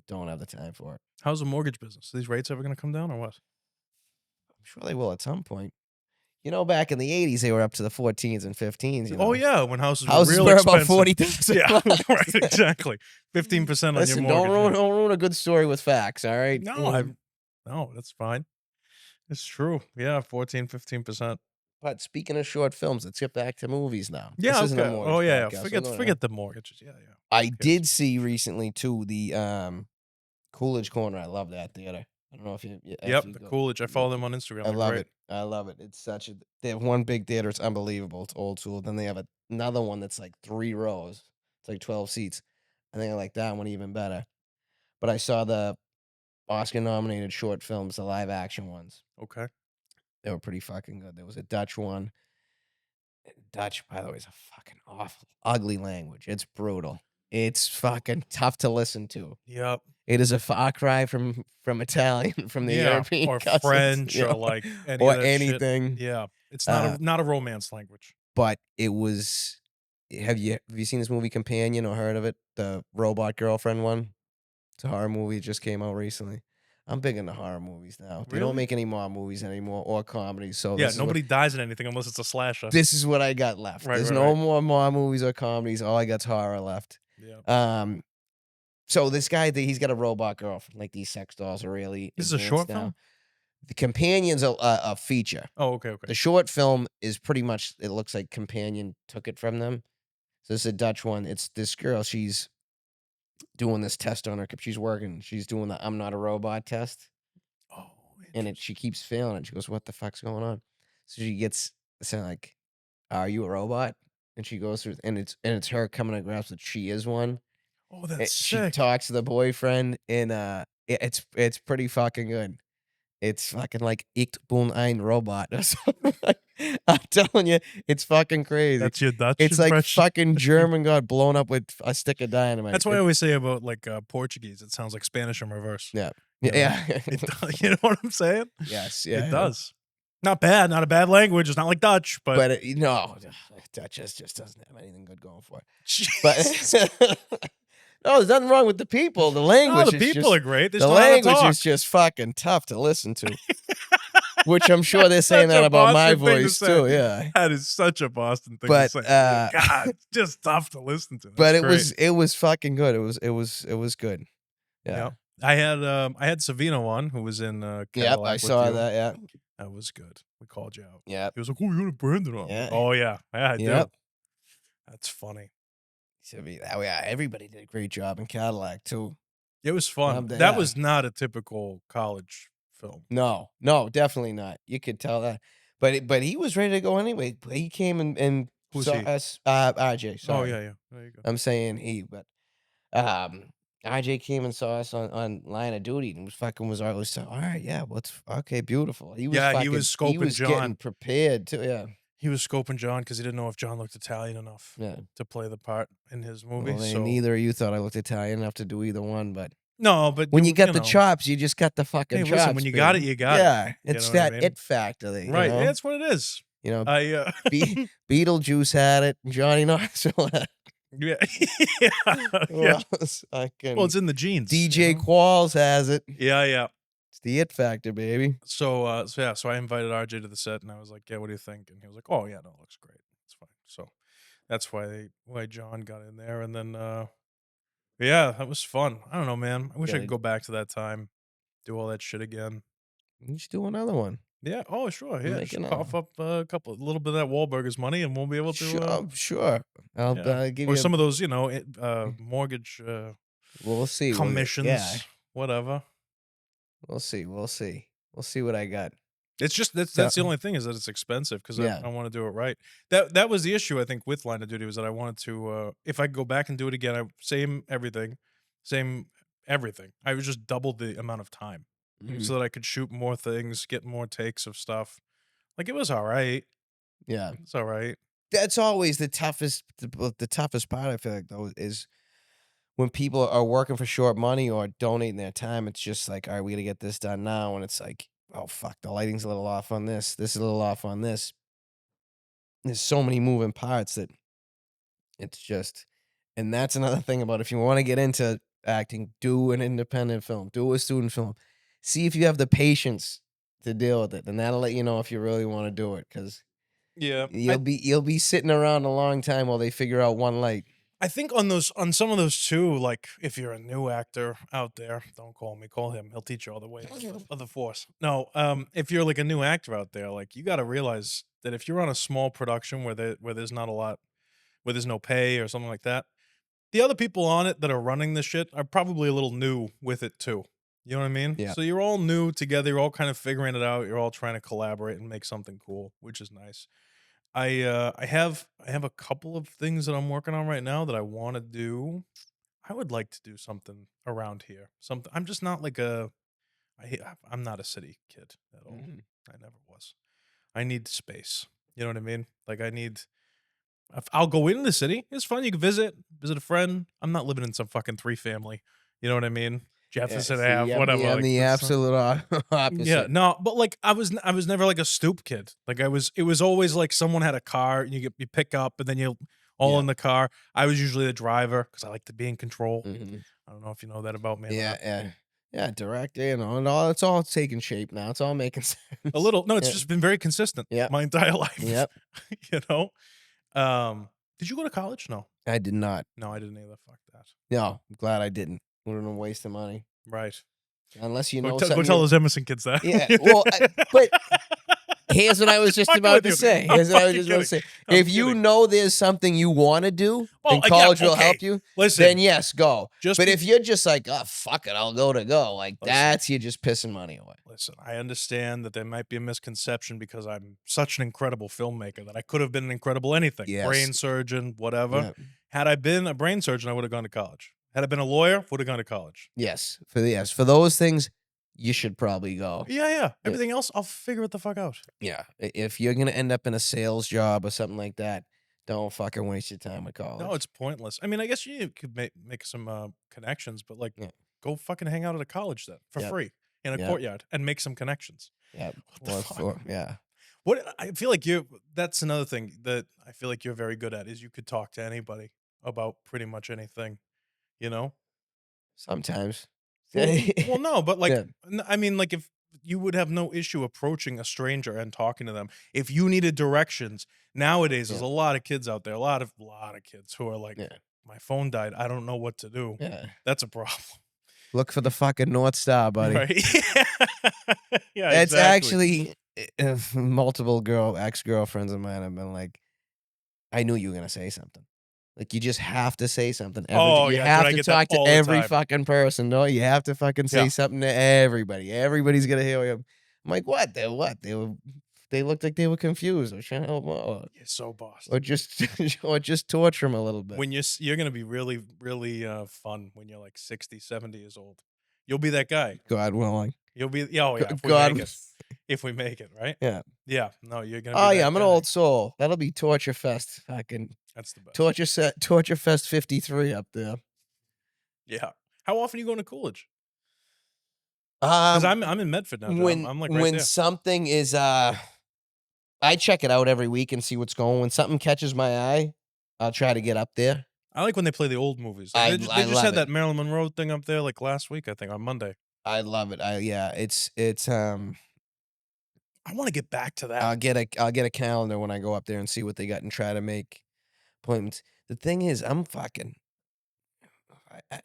don't have the time for it. How's the mortgage business? Are these rates ever gonna come down or what? I'm sure they will at some point. Back in the '80s, they were up to the 14s and 15s, Oh, yeah, when houses were Houses real were about expensive. 40,000 Yeah, right, bucks. exactly. 15% on your Listen, mortgage, yeah. don't ruin a good story with facts, all right? No, no, that's fine. It's true. Yeah, 14, 15%. But speaking of short films, let's get back to movies now. This Yeah, isn't a okay. Oh, mortgage yeah, yeah. podcast. We're going Forget the mortgages. Yeah, yeah. I Who cares? did see recently too the Coolidge Corner. I love that theater. I don't know if Yep, you the go. Coolidge. I follow them on Instagram. I They're love great. it. I love it. It's such a they have one big theater. It's unbelievable. It's old school. Then they have another one that's like 3 rows. It's like 12 seats. I think I like that one even better. But I saw the Oscar nominated short films, the live action ones. Okay. They were pretty fucking good. There was a Dutch one. Dutch, by the way, is a fucking awful, ugly language. It's brutal. It's fucking tough to listen to. Yep. It is a far cry from Italian, from the Yeah, European or cousins, French or, like, any of or that shit. anything. Yeah. It's Uh, not a romance language. but it was. Have you seen this movie Companion or heard of it? The robot girlfriend one. It's a horror movie. It just came out recently. I'm big into horror movies now. They don't Really? make any more movies anymore or comedies. So Yeah, nobody dies in anything unless it's a slasher. this is what I got left. Right, There's right, no right. more movies or comedies. All I got's horror left. Yeah. So this guy, he's got a robot girlfriend. Like these sex dolls are really This is a advanced short now. film? The Companion's a feature. Oh, okay, okay. The short film is pretty much. It looks like Companion took it from them. So this is a Dutch one. It's this girl. She's doing this test on her. She's working. She's doing the "I'm not a robot" test, Oh, and she keeps failing. And she goes, "What the fuck's going on?" So she gets saying like, "Are you a robot?" And she goes through, and it's her coming to grasp that she is one. oh, that's She sick. talks to the boyfriend, and it's pretty fucking good. It's fucking like Ich bin ein Robot or something. I'm telling you, it's fucking crazy. That's your Dutch It's like impression? fucking German got blown up with a stick of dynamite. That's what I always say about, like, Portuguese. It sounds like Spanish in reverse, Yeah. you know? Yeah. It does, you know what I'm saying? Yes, It yeah. does. Not bad, not a bad language. It's not like Dutch, but But no, Dutch just doesn't have anything good going for it. But Jesus. no, there's nothing wrong with the people. The No, language the is people just are great. They the just don't know how to language talk. is just fucking tough to listen to. Which I'm sure they're saying Such that a about my Boston thing to voice say. too, yeah. That is such a Boston thing to But, say. God, it's just tough to listen to. That's but great. it was fucking good. It was good. Yeah. Yep. I had Savino on, who was in Yep, I Cadillac with saw you. that, yeah. That was good. We called you out. Yep. He was like, "Oh, you got a Brandon on." Yeah. Oh yeah, yeah, I do. Yep. That's funny. So, yeah, everybody did a great job in Cadillac too. It was fun. Yeah. That was not a typical college film. No, definitely not. You could tell that. But he was ready to go anyway. He came and Who's saw he? us, RJ, Oh sorry. yeah, yeah. There you go. I'm saying he, but um RJ came and saw us on Line of Duty and was always all right, yeah, okay, beautiful. He was Yeah, he fucking was he scoping was getting John. prepared too, yeah. He was scoping John because he didn't know if John looked Italian enough Yeah. to play the part in his movie. Well, then So neither of you thought I looked Italian enough to do either one, but no, but when you got you the know. chops, you just got the fucking Hey, chops, listen, when you got it, baby. you got it. Yeah, You it's know what I that mean? it factor that, Right. you know? That's what it is. You know, I Beetlejuice had it, Johnny Knoxville had it. yeah. Yeah. Who Yeah. else? Well, Fucking it's in the genes. DJ you know? Qualls has it. Yeah, yeah. It's the it factor, baby. So I invited RJ to the set and I was like, "Yeah, what do you think?" And he was like, "Oh, yeah, no, it looks great. It's fine." So that's why John got in there and then yeah, that was fun. I don't know, man. I wish I Gotta could go back to that time, do all that shit again. You should do another one. Yeah. Oh, sure. Yeah. Make Just another cough one. up a little bit of that Wahlburgers money, and we'll be able to. Sure. I'll Yeah. give Or you. some of those, mortgage We'll see. commissions, Yeah, whatever. we'll see. We'll see. We'll see what I got. It's just that's So- the only thing is that it's expensive because Yeah. I want to do it right. That was the issue I think with Line of Duty was that I wanted to if I go back and do it again, same everything. I would just double the amount of time Mhm. so that I could shoot more things, get more takes of stuff. Like it was all right. Yeah. It's all right. That's always the toughest. The toughest part, I feel like, though, is when people are working for short money or donating their time. It's just like, all right, we got to get this done now, and it's like, oh fuck, the lighting's a little off on this. This is a little off on this. There's so many moving parts that it's just, and that's another thing about if you want to get into acting, do an independent film, do a student film, see if you have the patience to deal with it, and that'll let you know if you really want to do it, because Yeah. you'll be sitting around a long time while they figure out one light. I think on some of those too, like if you're a new actor out there, don't call me, call him. He'll teach you all the ways of the force. No, if you're like a new actor out there, like you got to realize that if you're on a small production where there's not a lot, where there's no pay or something like that, the other people on it that are running the shit are probably a little new with it too. You know what I mean? Yeah. So you're all new together. You're all kind of figuring it out. You're all trying to collaborate and make something cool, which is nice. I have a couple of things that I'm working on right now that I want to do. I would like to do something around here. Something I'm just not like I'm not a city kid at all. Mhm. I never was. I need space. You know what I mean? Like I'll go into the city. It's fun. You can visit a friend. I'm not living in some fucking 3-family. You know what I mean? Jefferson See, Ave, whatever. I'm like, the that's absolute opposite. yeah, no, but like I was never like a stoop kid. Like it was always like someone had a car and you pick up and then you all Yeah. in the car. I was usually the driver because I like to be in control. Mhm. I don't know if you know that about me. or Yeah, not. yeah, director, and all. It's all taking shape now. It's all making sense. A little. No, it's Yeah. just been very consistent. Yep. My entire life. Yep. You know. Did you go to college? No, I did not. no, I didn't either. Fuck that. No, I'm glad I didn't. Wouldn't have wasted money. Right. Unless you Go, know go something. tell those Emerson kids that. Yeah, well, but here's what I was just Fucking about with to you. say. I'm Here's what I was fucking just about to say. kidding. I'm If you kidding. know there's something you want to do Oh, and yeah, college will okay. help you, Listen, then yes, go. just But be- if you're just like, oh, fuck it, I'll go to go, like Listen. that's you're just pissing money away. Listen, I understand that there might be a misconception because I'm such an incredible filmmaker that I could have been an incredible anything. Yes. Brain surgeon, whatever. Yeah. Had I been a brain surgeon, I would have gone to college. Had I been a lawyer, would have gone to college. Yes, for those things, you should probably go. Yeah, yeah. Uh, Everything else, I'll figure it the fuck out. yeah, if you're gonna end up in a sales job or something like that, don't fucking waste your time with No, it's college. pointless. I mean, I guess you could make some connections, but like, Yeah, go fucking hang out at a college then for yep, free in a yep, courtyard and make some connections. yep. What the Or fuck? for yeah. What I feel like you that's another thing that I feel like you're very good at is you could talk to anybody about pretty much anything, you know? Sometimes. Well, no, but like, Yeah, I mean, like if you would have no issue approaching a stranger and talking to them. If you needed directions, nowadays there's yeah, a lot of kids out there, a lot of kids who are like, yeah, my phone died. I don't know what to do. yeah. That's a problem. Look for the fucking North Star, buddy. Right? Yeah, It's exactly. actually multiple ex-girlfriends of mine have been like, "I knew you were gonna say something." Like, you just have to say something. Oh, You yeah, dude, have I to get that talk to all the every time. fucking person. No, you have to fucking say Yeah. something to everybody. Everybody's gonna hear you. I'm like, "What? They what? They looked like they were confused or trying to help 'em out, You're so bossed. or just or just torture them a little bit." When you're gonna be really, really fun when you're like 60, 70 years old. You'll be that guy. God willing. You'll be yeah, oh yeah, if we make God, it. If we make it, right? yeah. Yeah. No, you're gonna be Oh, yeah, that I'm an guy. old soul. That'll be Torture Fest, fucking That's the best. Torture Fest 53 up there. Yeah. How often you going to Coolidge? Because Um, I'm in Medford now, dude. when I'm like right when there. something is, I check it out every week and see what's going. When something catches my eye, I'll try to get up there. I like when they play the old movies. Like they I just love had it. that Marilyn Monroe thing up there like last week, I think, on Monday. I love it. Yeah, I want to get back to that. I'll get a calendar when I go up there and see what they got and try to make appointments. The thing is,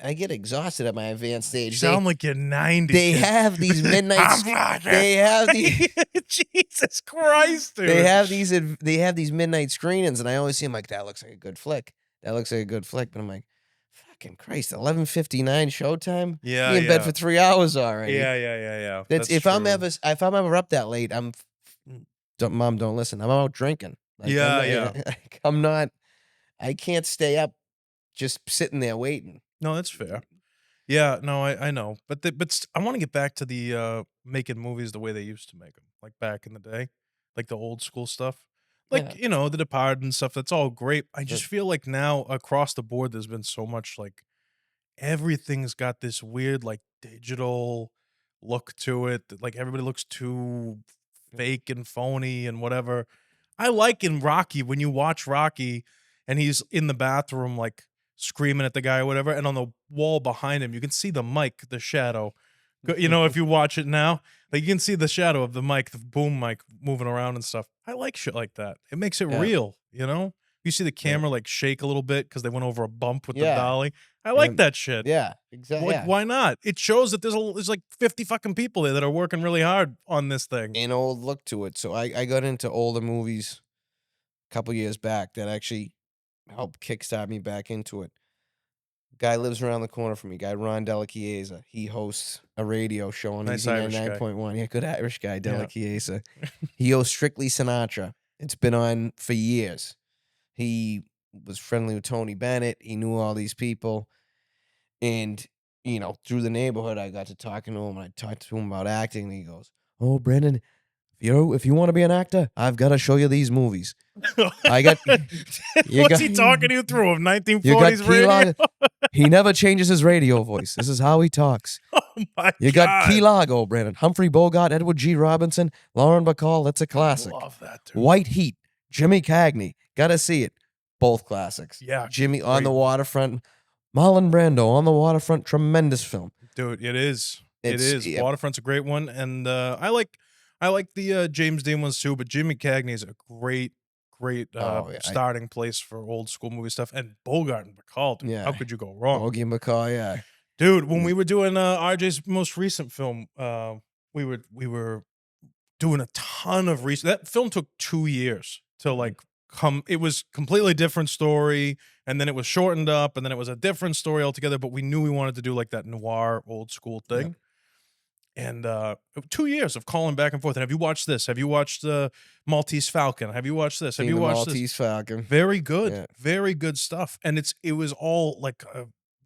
I get exhausted at my advanced You stage. sound like you're 90, They kid. have these I'm like they have the Jesus Christ, they dude. have these they have these midnight screenings, and I always see them like, that looks like a good flick. That looks like a good flick. But I'm like, fucking Christ, 11:59 showtime. Yeah, Be in bed yeah. for 3 hours already. Yeah. That's That's true. if I'm ever up that late, Mom, don't listen. I'm out drinking. Like, Yeah, yeah. I'm not. I can't stay up just sitting there waiting. No, that's fair. Yeah, no, I know, but I want to get back to the making movies the way they used to make them, like back in the day, like the old school stuff, like Yeah. The Departed and stuff. That's all great. I Uh, just feel like now across the board, there's been so much like everything's got this weird like digital look to it. That, like everybody looks too fake and phony and whatever. I like in Rocky when you watch Rocky and he's in the bathroom like screaming at the guy or whatever, and on the wall behind him you can see the mic, the shadow. If you watch it now, like you can see the shadow of the mic, the boom mic moving around and stuff. I like shit like that. It makes it Yeah. real, You see the Yeah. camera like shake a little bit because they went over a bump with the Yeah. dolly. I Yeah. like that shit. Yeah. Exactly. Like, Yeah. why not? It shows that there's like 50 fucking people there that are working really hard on this thing. An old look to it. So I got into older movies a couple years back that actually helped kickstart me back into it. Guy lives around the corner from me. Guy Ron Della Chiesa. He hosts a radio show on Nice Easy Irish guy. 99.1. Yeah, good Irish guy, Della Yeah. Chiesa. He hosts Strictly Sinatra. It's been on for years. He was friendly with Tony Bennett. He knew all these people. And, through the neighborhood, I got to talking to him. And I talked to him about acting. And he goes, "Oh, Brandon, if you want to be an actor, I've got to show you these movies. I got you What's got he talking you through of you got 1940s key radio? Largo. He never changes his radio voice. This is how he talks. Oh my You got God. Key Largo, Brandon. Humphrey Bogart, Edward G. Robinson, Lauren Bacall. That's a classic. Love that, dude. White Heat, Jimmy Cagney. Gotta see it. Both classics. Yeah, Jimmy on the great. Waterfront. Marlon Brando on the Waterfront. Tremendous film. Dude, it is. It's It is. yeah, Waterfront's a great one, and I like the James Dean ones too. But Jimmy Cagney is a great Oh, yeah, starting place for old school movie stuff. And Bogart and Bacall, dude. Yeah. How could you go wrong, Bogey and Bacall. Yeah. dude? When we were doing RJ's most recent film, we were doing a ton of research. That film took 2 years to like come. It was completely different story, and then it was shortened up, and then it was a different story altogether. But we knew we wanted to do like that noir old school thing. And 2 years of calling back and forth. And have you watched this? Have you watched Maltese Falcon? Have you watched this? Have Seen you the watched this? Maltese Falcon. Very good, Yeah. very good stuff. And it was all like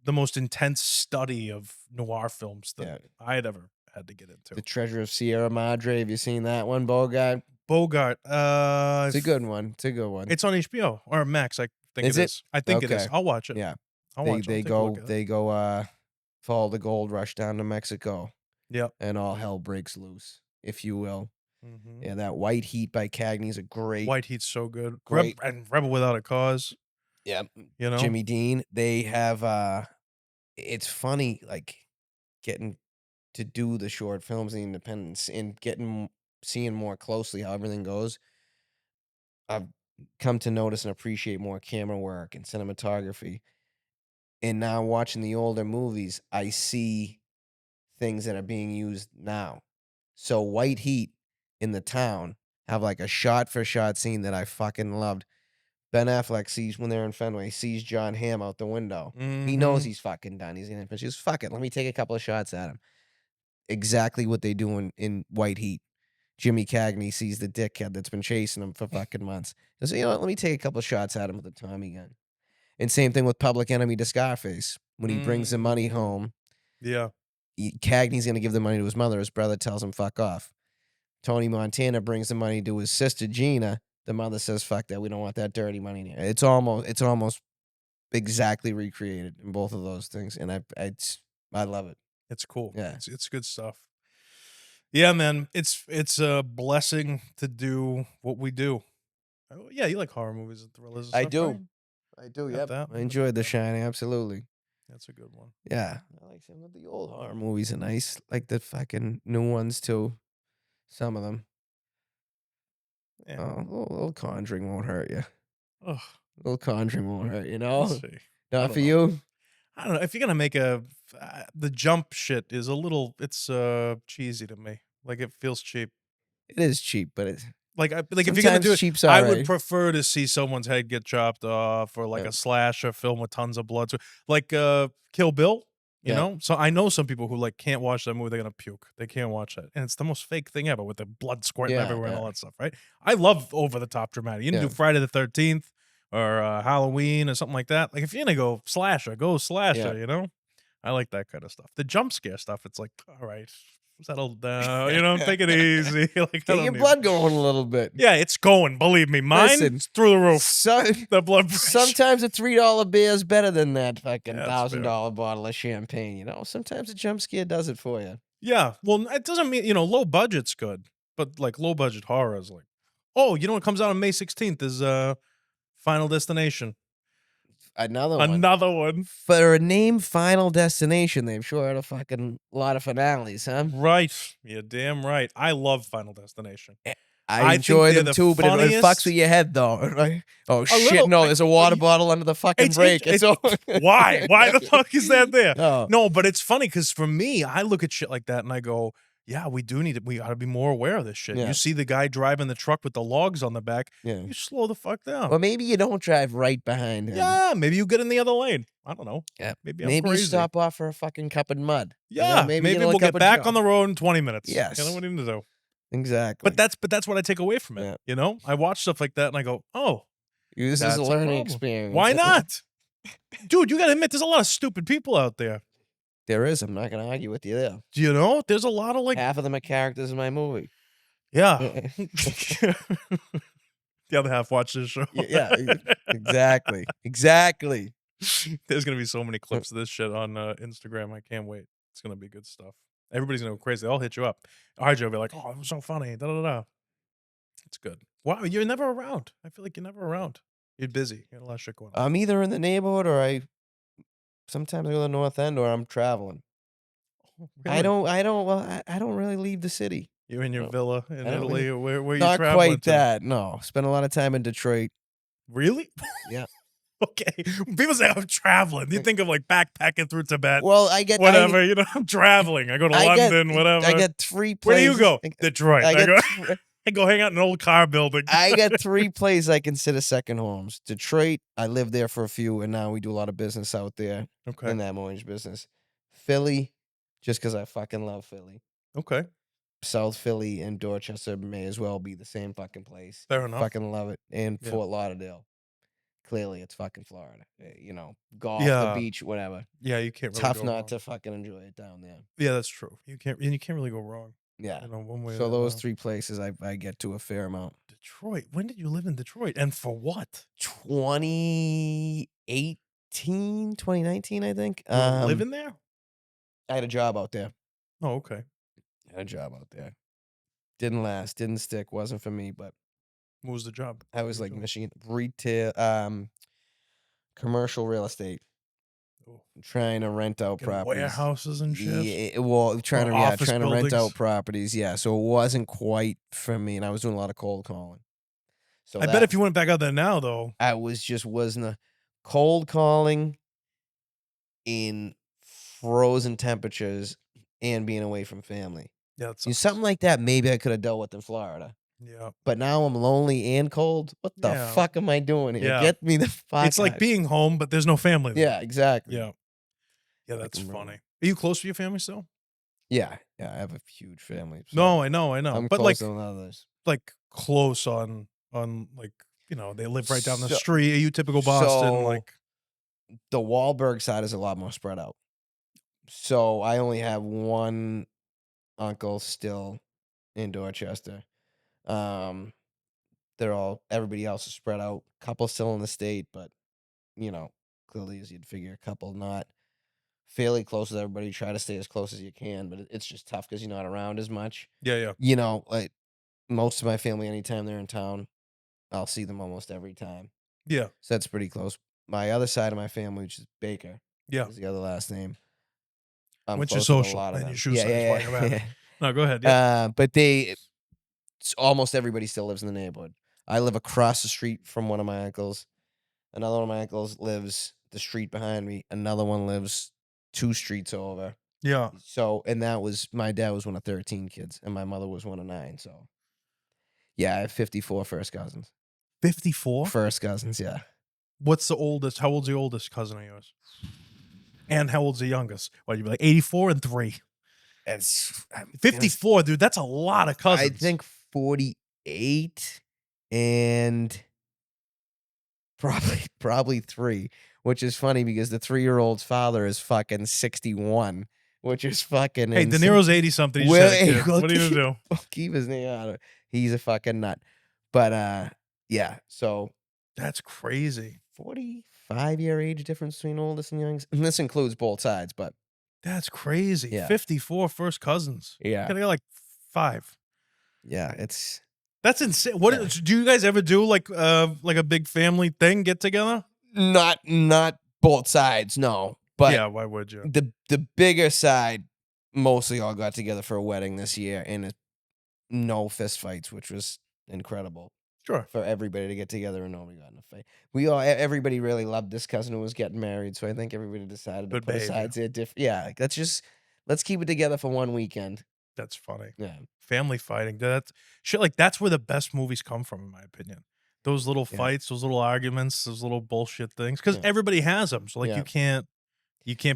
the most intense study of noir films that Yeah. I had ever had to get into. The Treasure of Sierra Madre. Have you seen that one, Bogart? Bogart, It's a good one. It's a good one. it's on HBO or Max, I think it Is it? is. I think it is. Okay. I'll watch it. Yeah. I'll They watch it. I'll they take a look go at it. they go follow the gold rush down to Mexico, Yep. and all hell breaks loose, if you will. Mhm. Yeah, that White Heat by Cagney is a White Heat's so good. great. And Rebel Without a Cause, Yeah, you know? Jimmy Dean. They have it's funny like getting to do the short films, the independents, and seeing more closely how everything goes. I've come to notice and appreciate more camera work and cinematography. And now watching the older movies, I see things that are being used now. So White Heat in the town have like a shot for shot scene that I fucking loved. Ben Affleck sees when they're in Fenway, sees John Hamm out the window. He knows Mhm. he's fucking done. He's gonna finish. Just fuck it. Let me take a couple of shots at him. Exactly what they do in White Heat. Jimmy Cagney sees the dickhead that's been chasing him for fucking months. He says, you know what? Let me take a couple of shots at him with the Tommy gun. And same thing with Public Enemy to Scarface. When he brings the money Mm. home, Yeah. Cagney's going to give the money to his mother. His brother tells him, fuck off. Tony Montana brings the money to his sister Gina. The mother says, fuck that. We don't want that dirty money. It's almost exactly recreated in both of those things. And I love it. It's cool. Yeah. It's good stuff. Yeah, man. It's a blessing to do what we do. Oh, yeah, you like horror movies and thrillers and I stuff, right? do. I do. Got Yep. that. I That's enjoyed The good. Shining. Absolutely. That's a good one. Yeah. I like some of the old horror movies are nice. Like the fucking new ones too. Some of them. Yeah. Oh, a little Conjuring won't hurt you. Ugh. A little Conjuring won't hurt, you We'll know? see. I Not don't for know. you? I don't know. If you're gonna make the jump shit is a little, it's cheesy to me. Like it feels cheap. It is cheap, but it's Like if you're gonna sometimes do it, cheap's I would alright. prefer to see someone's head get chopped off, or like Yep. a slasher film with tons of blood. So, like Kill Bill, you Yep. know. So I know some people who like can't watch that movie; they're gonna puke. They can't watch it, and it's the most fake thing ever with the blood squirting Yeah, everywhere and yeah, all that stuff. Right? I love over the top dramatic. You can do yeah, Friday the 13th or Halloween or something like that. Like if you're gonna go yeah. slasher. You know. I like that kind of stuff. The jump scare stuff, it's like, all right, settle down, take it easy. Like I Get don't your need. blood going a little bit. Yeah, it's going. Believe me, mine Listen, is through the roof. so The blood pressure. sometimes a $3 beer is better than that Yeah, fucking that's fair. $1,000 bottle of champagne, you know? Sometimes a jump scare does it for you. Yeah, well, it doesn't mean low budget's good, but like low budget horror is like, oh, you know what comes out on May 16th is Final Destination. Another one. Another one, For a name Final Destination, they've sure had a fucking lot of finales, huh? right? You're damn right. I love Final Destination. Eh, I I think enjoy they're them the too, but it fucks with funniest. your head though, right? Oh A shit, little. no, there's a water bottle under the fucking brake. It's all Why? Why the fuck is that there? Oh, No, but it's funny because for me, I look at shit like that and I go, yeah, we do need to, we got to be more aware of this shit. You yeah, see the guy driving the truck with the logs on the back, yeah. you slow the fuck down. Well, maybe you don't drive right behind him. Yeah, maybe you get in the other lane. I don't know. Yeah. Maybe I'm Maybe you crazy. stop off for a fucking cup of mud. You know, Yeah, maybe get a maybe little we'll cup get of back on Joe. the road in 20 minutes. Yes, What do you need to do? exactly. But that's what I take away from it. Yeah. I watch stuff like that and I go, oh, This is a that's a learning problem. experience. Why not? Dude, you got to admit, there's a lot of stupid people out there. There is. I'm not going to argue with you there. Do you know? There's a lot of like, Half of them are characters in my movie. yeah. Yeah, The other half watch this show. yeah, exactly. Exactly. There's gonna be so many clips of this shit on Instagram. I can't wait. It's gonna be good stuff. Everybody's gonna go crazy. They all hit you up. RJ will be like, "Oh, it was so funny." Da da da. It's good. Wow, you're never around. I feel like you're never around. You're busy. You got a lot of shit going on. I'm either in the neighborhood or sometimes I go to the North End or I'm traveling. Oh, I really? don't, I don't, well, I don't really leave the city. You're in your No, villa in I don't Italy, really, or where you not traveling quite to? that. No, spend a lot of time in Detroit. Really? Yeah. Okay. When people say I'm traveling, you think of like backpacking through Tibet, Well, whatever. I'm traveling. I go to London, I whatever. get three Where do you places. go? Detroit. I I get, go. th- I go hang out in an old car building. I get three places I consider second homes. Detroit, I lived there for a few, and now we do a lot of business out there Okay. in that mortgage business. Philly, just because I fucking love Philly. Okay. South Philly and Dorchester may as well be the same fucking place. Fair enough. Fucking love it. And Yeah. Fort Lauderdale. clearly it's fucking Florida. You know, golf, the Yeah. beach, whatever. Yeah, you can't really Tough go not wrong. to fucking enjoy it down there. Yeah, that's true. You can't really go wrong, Yeah. one way or So the those other. 3 places I get to a fair amount. Detroit. When did you live in Detroit, and for what? 2018, 2019, I think. You were living there? I had a job out there. Oh, okay. I had a job out there. Didn't last, didn't stick, wasn't for me, but What was the job? I What were was you like doing? Michigan retail, commercial real estate, Oh, trying to rent out like in properties. warehouses and shit? Yeah, well, Or office trying to rent buildings? out properties. Yeah, so it wasn't quite for me, and I was doing a lot of cold calling. So I bet that if you went back out there now, though. I wasn't a cold calling in frozen temperatures and being away from family. Yeah, that You know, sucks. something like that, maybe I could have dealt with in Florida. Yeah. But now I'm lonely and cold. What the Yeah. fuck am I doing here? Yeah. Get me the fuck It's like out. being home, but there's no family there. Yeah, exactly. Yeah. Yeah, that's Fucking funny. wrong. Are you close to your family still? Yeah, yeah, I have a huge family. So No, I know. I'm But, closer than others. like, close on, like, they live right down the So, street. Are you typical Boston? so Like, the Wahlberg side is a lot more spread out. So I only have one uncle still in Dorchester. Um, everybody else is spread out. Couple still in the state, but you know, clearly as you'd figure, a couple not fairly close with everybody. Try to stay as close as you can, but it's just tough because you're not around as much. yeah, yeah. You know, like most of my family, anytime they're in town, I'll see them almost every time. Yeah. So that's pretty close. My other side of my family, which is Baker, Yeah. is the other last name. I'm Went your close with a social lot of and them. your shoe Yeah, size while yeah, you're at yeah. it. No, go ahead. Yeah. But almost everybody still lives in the neighborhood. I live across the street from one of my uncles. Another one of my uncles lives the street behind me. Another one lives 2 streets over. Yeah. So, and my dad was one of 13 kids, and my mother was one of 9. So, yeah, I have 54 first cousins. 54? First cousins, yeah. What's the oldest? How old's the oldest cousin of yours? And how old's the youngest? What, you'd be like 84 and 3. It's 54, dude. That's a lot of I cousins. think 48 and probably 3, which is funny because the 3-year-old's father is fucking 61, which is fucking Hey, De insane. Niro's 80 something. He's Well, just had a hey, kid. well, What are you gonna do? We'll keep his name out of it. He's a fucking nut. But yeah, so That's crazy. 45-year age difference between oldest and youngest. And this includes both sides, but That's crazy. Yeah. 54 first cousins. yeah. Gotta get like 5. Yeah, it's That's insane. Yeah. Do you guys ever do like a big family thing, get together? not both sides, no. But yeah, why would you? the bigger side mostly all got together for a wedding this year and no fist fights, which was incredible Sure. for everybody to get together and nobody got in a fight. Everybody really loved this cousin who was getting married, so I think everybody decided to Good put behavior. aside their yeah, like, let's keep it together for one weekend. That's funny. Yeah. Family fighting. That's shit. Like that's where the best movies come from, in my opinion. Those little Yeah. fights, those little arguments, those little bullshit things. Because Yeah. everybody has them. So like Yeah. you can't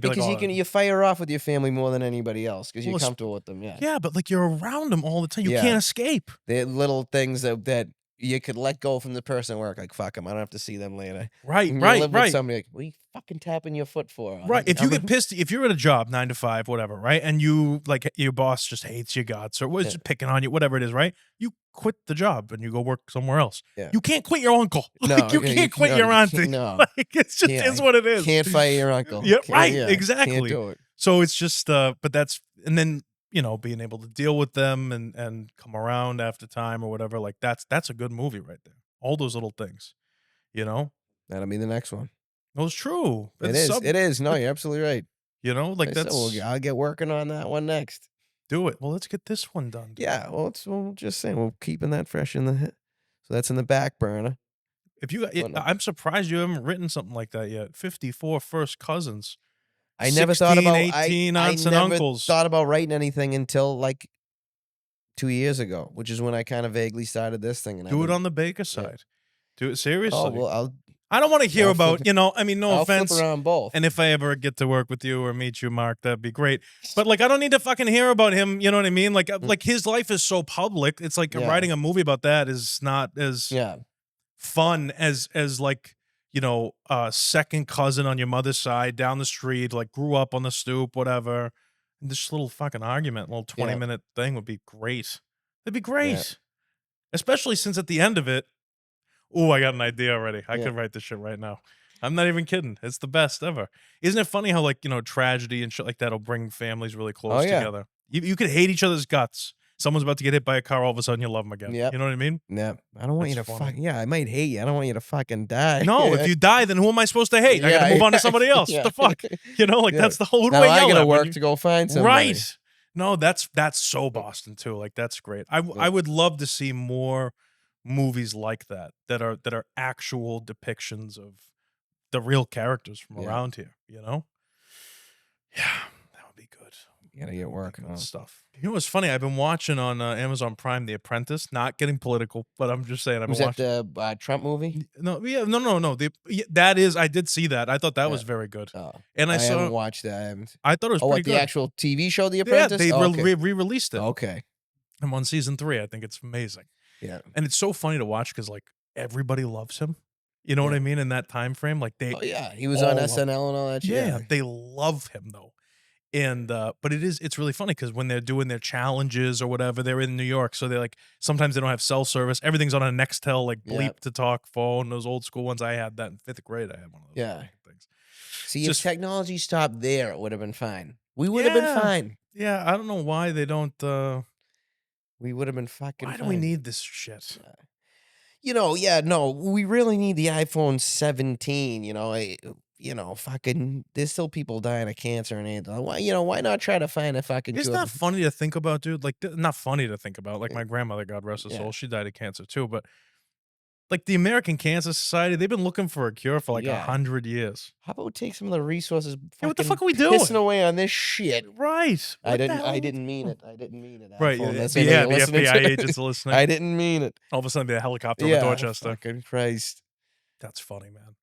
be Because like, you fire off with your family more than anybody else because Well, you're it's- comfortable with them. Yeah. yeah, but like you're around them all the time. You Yeah. can't escape. They're little things that you could let go from the person at work. Like, fuck them. I don't have to see them later. Right, And you right, live right. with somebody like, what are you fucking tapping your foot for? Right. If you I'm- get pissed, if you're at a job 9 to 5, whatever, right, and you like your boss just hates your guts or was Yeah. just picking on you, whatever it is, right? You quit the job and you go work somewhere else. Yeah. You can't quit your uncle. No, Like you yeah, can't quit no, your you auntie. can't- no. Like it's just Yeah, is what it is. Can't fire your uncle. Yeah, Can't- right, yeah, exactly. Can't do it. So it's just but that's and then being able to deal with them and come around after time or whatever, like that's a good movie right there. All those little things, That'll be the next one. Well, it's true. It It's is. It is. No, you're absolutely right. like So that's I'll get working on that one next. do it. Well, let's get this one done. Dude. Yeah. Well, we're just saying we're keeping that fresh in the hit. So that's in the back burner. If you, no. I'm surprised you haven't written something like that yet. 54 first cousins. I never thought 16, about 18 I aunts and never uncles. thought about writing anything until like 2 years ago, which is when I kind of vaguely started this thing. And Do it on the Baker side. Do it seriously. Oh well, I don't want to hear I'll about, flip I mean, no I'll offense. flip around both. And if I ever get to work with you or meet you, Mark, that'd be great. But like, I don't need to fucking hear about him. You know what I mean? Like his life is so public. It's like Yeah. writing a movie about that is not as Yeah. fun as like, second cousin on your mother's side down the street, like grew up on the stoop, whatever. And this little fucking argument, little Yeah. 20-minute thing would be great. It'd be Yeah. great. Especially since at the end of it, oh, I got an idea already. I Yeah. could write this shit right now. I'm not even kidding. It's the best ever. Isn't it funny how, like, tragedy and shit like that will bring families really Oh, close yeah. together? You could hate each other's guts. Someone's about to get hit by a car, all of a sudden you love them again. Yep. You know what I mean? Yep. I don't want you That's to funny. yeah, I might hate you. I don't want you to fucking die. No, if you die, then who am I supposed to hate? I gotta move on to somebody else. Yeah. What the fuck? Yeah. That's the whole who do Now I I yell gotta at when work you- to go find somebody. Right. No, that's so Boston too. Like that's great. I would love to see more movies like that are actual depictions of the real characters from Yeah. around here, you know? Yeah, that would be good. You gotta get working Good on it. stuff. You know what's funny? I've been watching on Amazon Prime The Apprentice. Not getting political, but I'm just saying I've been Was that watching. the Trump movie? No, yeah, no. That is. I did see that. I thought that was very good. Oh, And I I haven't saw. watched that. I haven't. I thought it was Oh, pretty what, the good. actual TV show, The Yeah, Apprentice? they Oh, okay. re-released it. Okay. I'm on season 3. I think it's amazing. Yeah. And it's so funny to watch because like everybody loves him. You know what I mean? In that time frame, like they. Oh, yeah. He was on all love- SNL and all that shit. Yeah, they love him though. And but it's really funny because when they're doing their challenges or whatever, they're in New York, so they like sometimes they don't have cell service. Everything's on a Nextel like bleep Yeah. to talk phone. Those old school ones. I had that in 5th grade. I had one of those Yeah. fucking things. See, Just- if technology stopped there, it would have been fine. We would have been Yeah. fine. Yeah, I don't know why they don't. We would have been fucking Why fine. do we need this shit? No, we really need the iPhone 17, fucking, there's still people dying of cancer and AIDS. Why not try to find a fucking Isn't cure? that funny to think about, dude? Like, not funny to think about. Like my grandmother, God rest her Yeah. soul, she died of cancer too. But like the American Cancer Society, they've been looking for a cure for like Yeah. 100 years. How about take some of the resources? Yeah, what the fucking fuck are we doing? Pissing away on this shit. Right. I What the didn't hell? mean it. I didn't mean it. Right. iPhone. Yeah, That's the what you're listening FBI to. agents are listening. I didn't mean it. All of a sudden, be a helicopter over Yeah, Dorchester. fucking Christ. That's funny, man.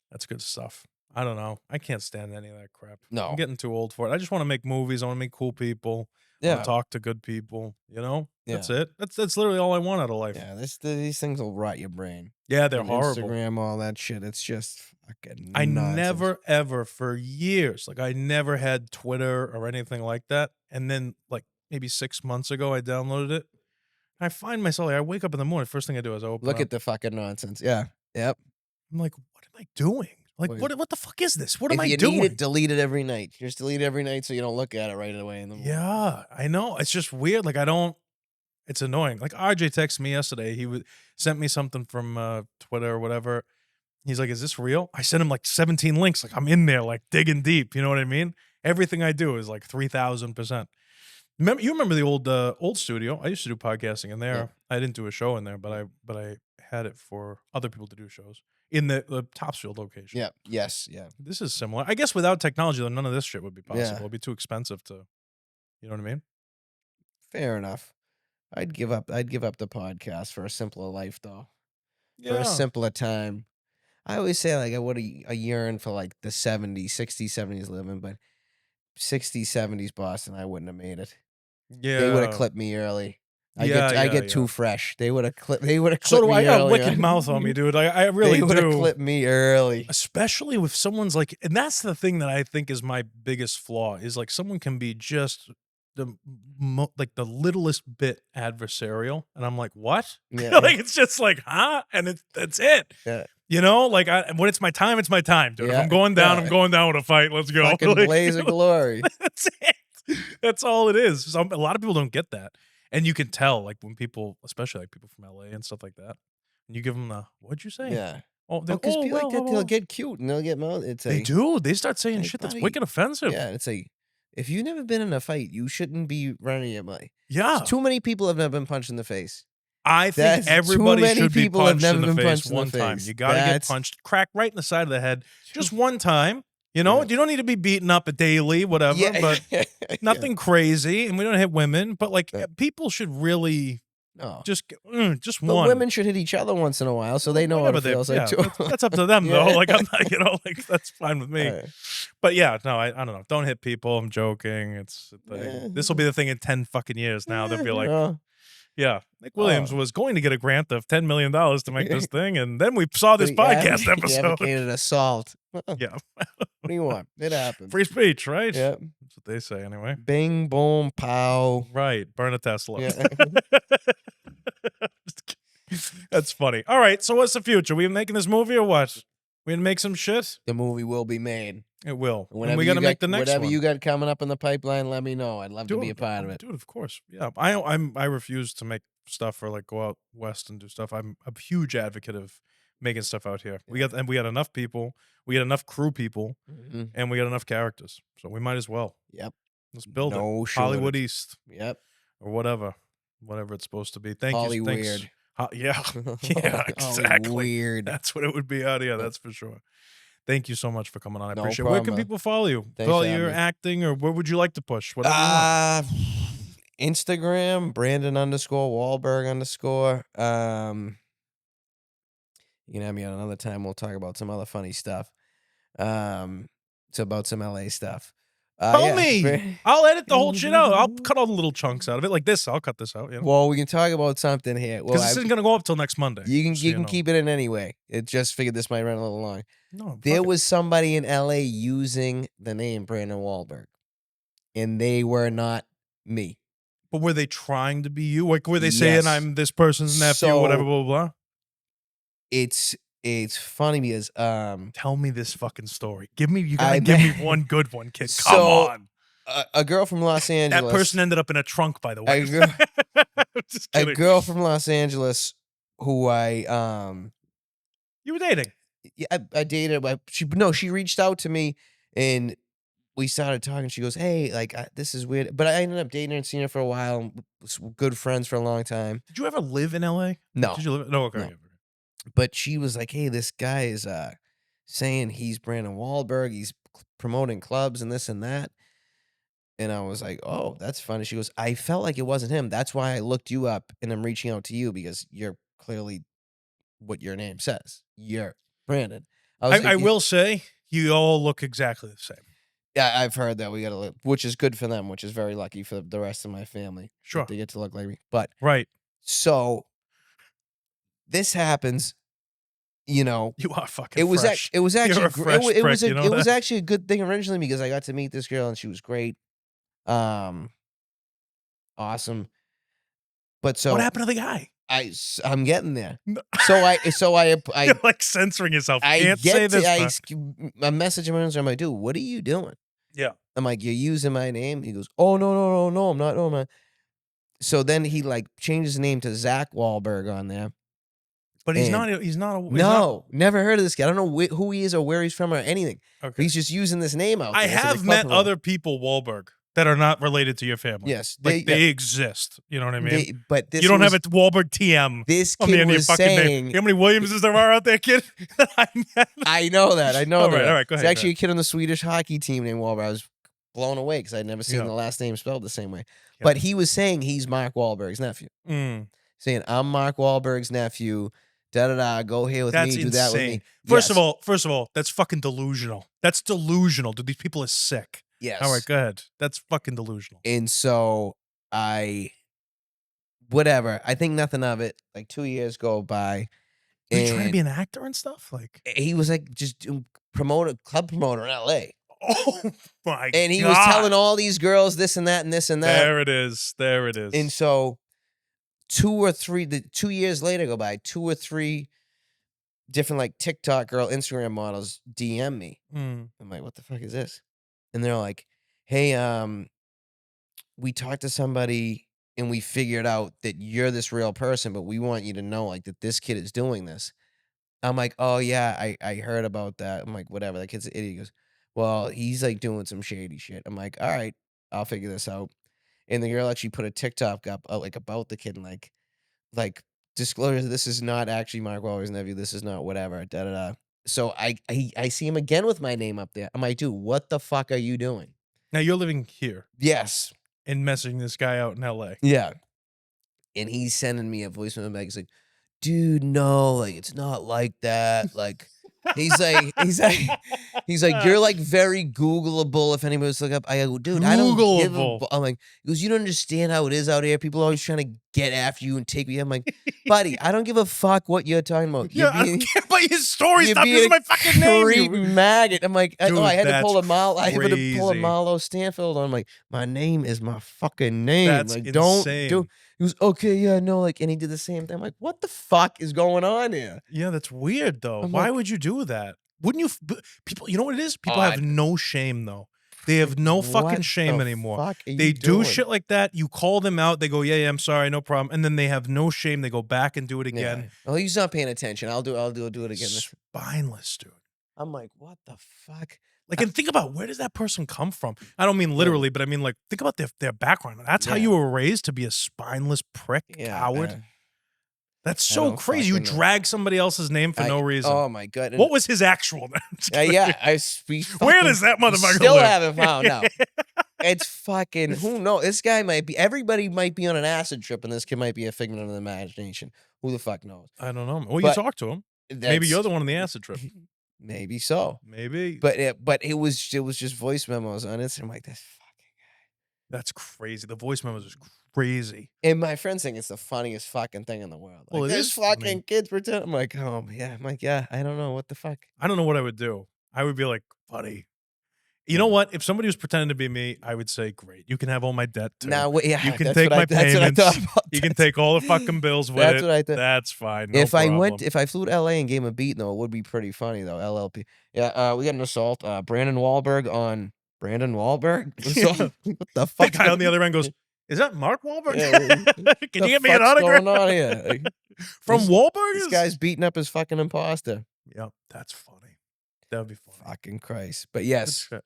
That's good stuff. I don't know. I can't stand any of that crap. No. I'm getting too old for it. I just want to make movies. I want to meet cool people. I Yeah. want to talk to good people. That's Yeah. it. That's literally all I want out of life. Yeah, these things will rot your brain. Yeah, they're And horrible. Instagram, all that shit. It's just fucking I nonsense. never ever for years, like I never had Twitter or anything like that. And then like maybe 6 months ago, I downloaded it. I find myself like I wake up in the morning. First thing I do is I open. Look up. at the fucking nonsense. Yeah. Yep. I'm like, what am I doing? Like, Wait. what the fuck is this? What am If I you doing? need it, delete it every night. Just delete it every night so you don't look at it right away in the morning. Yeah, I know. It's just weird. Like I don't. It's annoying. Like RJ texted me yesterday. He sent me something from Twitter or whatever. He's like, "Is this real?" I sent him like 17 links. Like I'm in there, like digging deep. You know what I mean? Everything I do is like 3,000%. You remember the old studio? I used to do podcasting in there. Yeah. I didn't do a show in there, but I had it for other people to do shows in the Topsfield location. Yeah. Yes. Yeah. This is similar. I guess without technology, though, none of this shit would be possible. Yeah. It'd be too expensive to, you know what I mean? Fair enough. I'd give up the podcast for a simpler life though. For Yeah. a simpler time. I always say like I would a yearn for like the 70s, 60s, 70s living, but 60s, 70s Boston, I wouldn't have made it. Yeah. They would have clipped me early. I Yeah, get yeah. too fresh. They would have clipped me So do I. I got a early. wicked mouth on me, dude. I really They would have do. clipped me early. Especially with someone's like, and that's the thing that I think is my biggest flaw is like someone can be just like the littlest bit adversarial, and I'm like, what? Yeah. Like it's just like, huh? And that's it. Yeah. Like when it's my time, dude. If Yeah, I'm going down, yeah. I'm going down with a fight. Let's go. Fucking Like, blaze of glory. That's it. That's all it is. A lot of people don't get that. And you can tell, like, when people, especially like people from LA and stuff like that, and you give them the, what'd you say? Yeah. Oh, they're Because people like that, well. they'll get cute and they'll get mouth. It's They do. They start saying Hey, shit that's buddy. wicked offensive. Yeah, it's if you've never been in a fight, you shouldn't be running your mouth. Yeah. Too many people have never been punched in the face. I think That's- too everybody many should be people have punched in never the been face punched in the one time. face. You got to get That's- punched, crack right in the side of the head, just one time. You know, Yeah. you don't need to be beaten up daily, whatever, but nothing crazy. And we don't hit women, but like Yeah. people should really No. just But one. women should hit each other once in a while so they know what Whatever it feels like yeah, too. that's up to them Yeah. though. Like I'm not, like that's fine with me. Right. But yeah, no, I don't know. Don't hit people. I'm joking. It's Yeah. this will be the thing in 10 fucking years now. They'll be like, No. Yeah. Nick Williams Oh, was going to get a grant of $10 million to make this thing, and then we saw this podcast he episode. advocated assault. Yeah. What do you want? It happens. Free speech, right? Yep. That's what they say anyway. Bing, boom, pow. Right. Burn a Tesla. Yeah. Just kidding. That's funny. All right. So what's the future? We making this movie or what? We gonna make some shit? The movie will be made. It will. And Whenever we you got to make the next whatever one. you got coming up in the pipeline, let me know. I'd love to be a part of it. Dude, of course. Yeah. I refuse to make stuff or like go out west and do stuff. I'm a huge advocate of making stuff out here. We got enough people, we got enough crew people, Mhm. and we got enough characters. So we might as well. Yep. Let's build No it. Hollywood shortage. East Yep. or whatever it's supposed to be. Thank you. Thanks. Hollyweird. Yeah. Yeah, exactly. Weird. That's what it would be out here. That's for sure. Thank you so much for coming on. I No appreciate it. Where can problem, people follow you? Thanks Follow for having your me. acting, or where would you like to push? Whatever you want. Instagram, Brandon _Wahlberg _. You can have me on another time. We'll talk about some other funny stuff. It's about some LA stuff. Call me. I'll edit the whole shit out. I'll cut all the little chunks out of it, like this. I'll cut this out. You know? Well, we can talk about something here. Well, Because this isn't gonna go up till next Monday. you can just so you can know. keep it in anyway. It just figured this might run a little long. No, There fuck it. was somebody in LA using the name Brandon Wahlberg, and they were not me. But were they trying to be you? Like, were they saying Yes. I'm this person's nephew, So- whatever, blah, blah, blah? It's funny because Tell me this fucking story. You gotta I give me met- one good one, kid. Come So, on. a girl from Los That Angeles. person ended up in a trunk, by the way. Just a kidding. girl from Los Angeles who I You were dating. yeah, I dated. But she reached out to me and we started talking. She goes, "Hey, like this is weird," but I ended up dating her and seeing her for a while. And was good friends for a long time. Did you ever live in LA? No, Did you live? No, okay. No. okay. but she was like, "Hey, this guy is saying he's Brandon Wahlberg. He's promoting clubs and this and that." And I was like, "Oh, that's funny." She goes, "I felt like it wasn't him. That's why I looked you up and I'm reaching out to you because you're clearly what your name says. You're Brandon." I will say, you all look exactly the same. Yeah, I've heard that we got to look, which is good for them, which is very lucky for the rest of my family. that Sure. They get to look like me. But Right. so this happens, you know, You are fucking it was fresh. it was actually You're a fresh it was prick, you know it was that? actually a good thing originally because I got to meet this girl and she was great. Awesome. But so What happened to the guy? I'm getting there. No. So I You're like censoring yourself. I Can't get say to, this. I message him and I'm like, "Dude, what are you doing?" Yeah. I'm like, "You're using my name?" He goes, "Oh no, I'm not. No, I'm not." So then he like changed his name to Zach Wahlberg on there. But he's And- not. He's not. No, never heard of this guy. I don't know who he is or where he's from or anything. Okay. He's just using this name out I there. So have they met club promote. other people, Wahlberg, that are not related to your family. Yes, Like they exist. You know what I mean? but this You don't was, have a Wahlberg TM This on the kid end of your was fucking name. saying, You know how many Williamses there are out there, kid? I met? I know that. I know All that. right, all right, go ahead, It's go actually a kid on the Swedish hockey team named Wahlberg. I was blown away because I'd never seen Yeah. the last name spelled the same way. Yeah. But he was saying he's Mark Wahlberg's nephew. Mm, Saying, "I'm Mark Wahlberg's nephew. Da da da. Go here with that's me. Do that with insane. me." First Yes. of all, that's fucking delusional. That's delusional. Dude, these people are sick. Yes. All right, go ahead. That's fucking delusional. And so whatever. I think nothing of it. Like 2 years go by. Are you trying to and be an actor and stuff? Like, he was like just club promoter in LA. oh my And he God. was telling all these girls this and that and this and that. There it is. There it is. And so 2 years later go by, 2 or 3 different like TikTok girl, Instagram models DM me. Mm. I'm like, "What the fuck is this?" And they're like, "Hey, we talked to somebody and we figured out that you're this real person, but we want you to know like that this kid is doing this." I'm like, "Oh yeah, I heard about that." I'm like, "Whatever, that kid's an idiot." He goes, "Well, he's like doing some shady shit." I'm like, "All right, I'll figure this out." And the girl actually put a TikTok up like about the kid and like disclosure, this is not actually Mark Wahlberg's nephew. This is not whatever. Da da da. So I see him again with my name up there. I'm like, "Dude, what the fuck are you doing?" Now you're living here Yes. and messaging this guy out in LA. Yeah. And he's sending me a voicemail back. He's like, "Dude, no, like it's not like that. Like He's like he's like he's like, "You're, like, very Googleable if anybody was to look up." I go, "Dude, I don't give a Googleable. bu" I'm like, he goes, "You don't understand how it is out here. People are always trying to get after you and take me." I'm like, "Buddy, I don't give a fuck what you're talking about. Yeah, I don't care about your story. You're Stop being using a my fucking name, creep you maggot." I'm like, I dude. had to That's pull a I had to pull a crazy. Marlo Stanfield. I'm like, "My name is my fucking name. That's Like, don't do." insane. He was, "Okay, yeah, no," like, and he did the same thing. I'm like, "What the fuck is going on here?" Yeah, that's weird though. I'm Why like, would you do that? Wouldn't you? People, you know what it is? People have "Odd. no shame though. They have Like, no fucking what shame the anymore. fuck are you They do doing?" shit like that. You call them out. They go, yeah, yeah, I'm sorry, no problem. And then they have no shame. They go back and do it again. Yeah. Well, he's not paying attention. I'll do it again. Spineless, dude. I'm like, "What the fuck?" Like, and think about where does that person come from? I don't mean Yeah. literally, but I mean like think about their background. That's how Yeah. you were raised to be a spineless prick, Yeah, coward. That's I so don't crazy. You fucking know. drag somebody else's name for no reason. Oh my god, and What was his actual name? Just yeah, kidding. we Where fucking does that motherfucker still live? haven't found out. It's fucking who knows? This guy might be everybody might be on an acid trip, and this kid might be a figment of the imagination. Who the fuck knows? I don't know. Well, you But talk to him. Maybe you're that's the one on the acid trip. maybe so. Maybe. But it was just voice memos on it. I'm like, this fucking That's crazy. The voice memos is crazy. and my friends think it's the funniest fucking thing in the world. Well, Like, it there's is funny. fucking kids pretend. I'm like, oh yeah. I'm like, yeah, I don't know what the fuck. I don't know what I would do. I would be like, buddy. You know Yeah. what? If somebody was pretending to be me, I would say, great. You can have all my debt too. Now, yeah, You can that's take what my that's what I payments. thought about. You can take all the fucking bills with That's it. what I thought. That's fine. No problem. If I flew to LA and gave him a beat, though, it would be pretty funny though. LLP. Yeah, we got an assault. Brandon Wahlberg on Brandon Wahlberg. Assault? Yeah. What the The fuck? guy on the other end goes, is that Mark Wahlberg? Yeah, Can the you get me an fuck's autograph? going on here? Like, From this- Wahlberg? This guy's beating up his fucking imposter. Yep, that's funny. That would be funny. Fucking Christ. But Good yes, shit.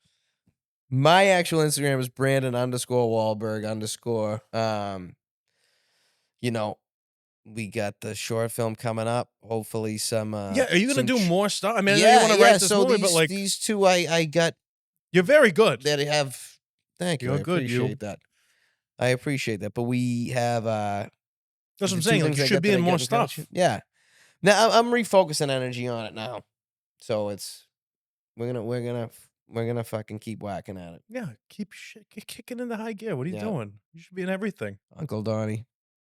my actual Instagram is Brandon underscore Wahlberg underscore. You know, we got the short film coming up. Hopefully some Yeah, are you gonna do more stuff? I mean, I know yeah, you want to yeah. write this So movie, but like, these two I got you're very good. that have thank you. You're I good, you. appreciate that. I appreciate that. But we have That's what the I'm two saying. Like, things you I should got be that I in got more kinda stuff. shoot- Yeah. Now I'm refocusing energy on it now. So we're gonna fucking keep whacking at it. Yeah, keep shit, kicking into high gear. What are you Yeah. doing? You should be in everything. Uncle Donnie,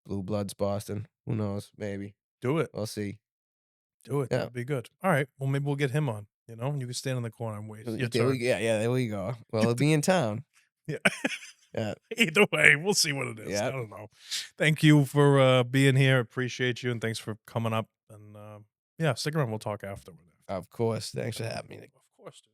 Blue Bloods, Boston. Who knows? Maybe. Do it. We'll see. Do it. Yeah. That'd be good. All right. Well, maybe we'll get him on. You know, you can stand in the corner and wait. Your There turn. there we go. Well, he'll be in town. Yeah. Yeah. Either way, we'll see what it is. Yeah. I don't know. Thank you for being here. Appreciate you, and thanks for coming up. And yeah, stick around. We'll talk afterward. Of course. Thanks for having me. Of course, dude.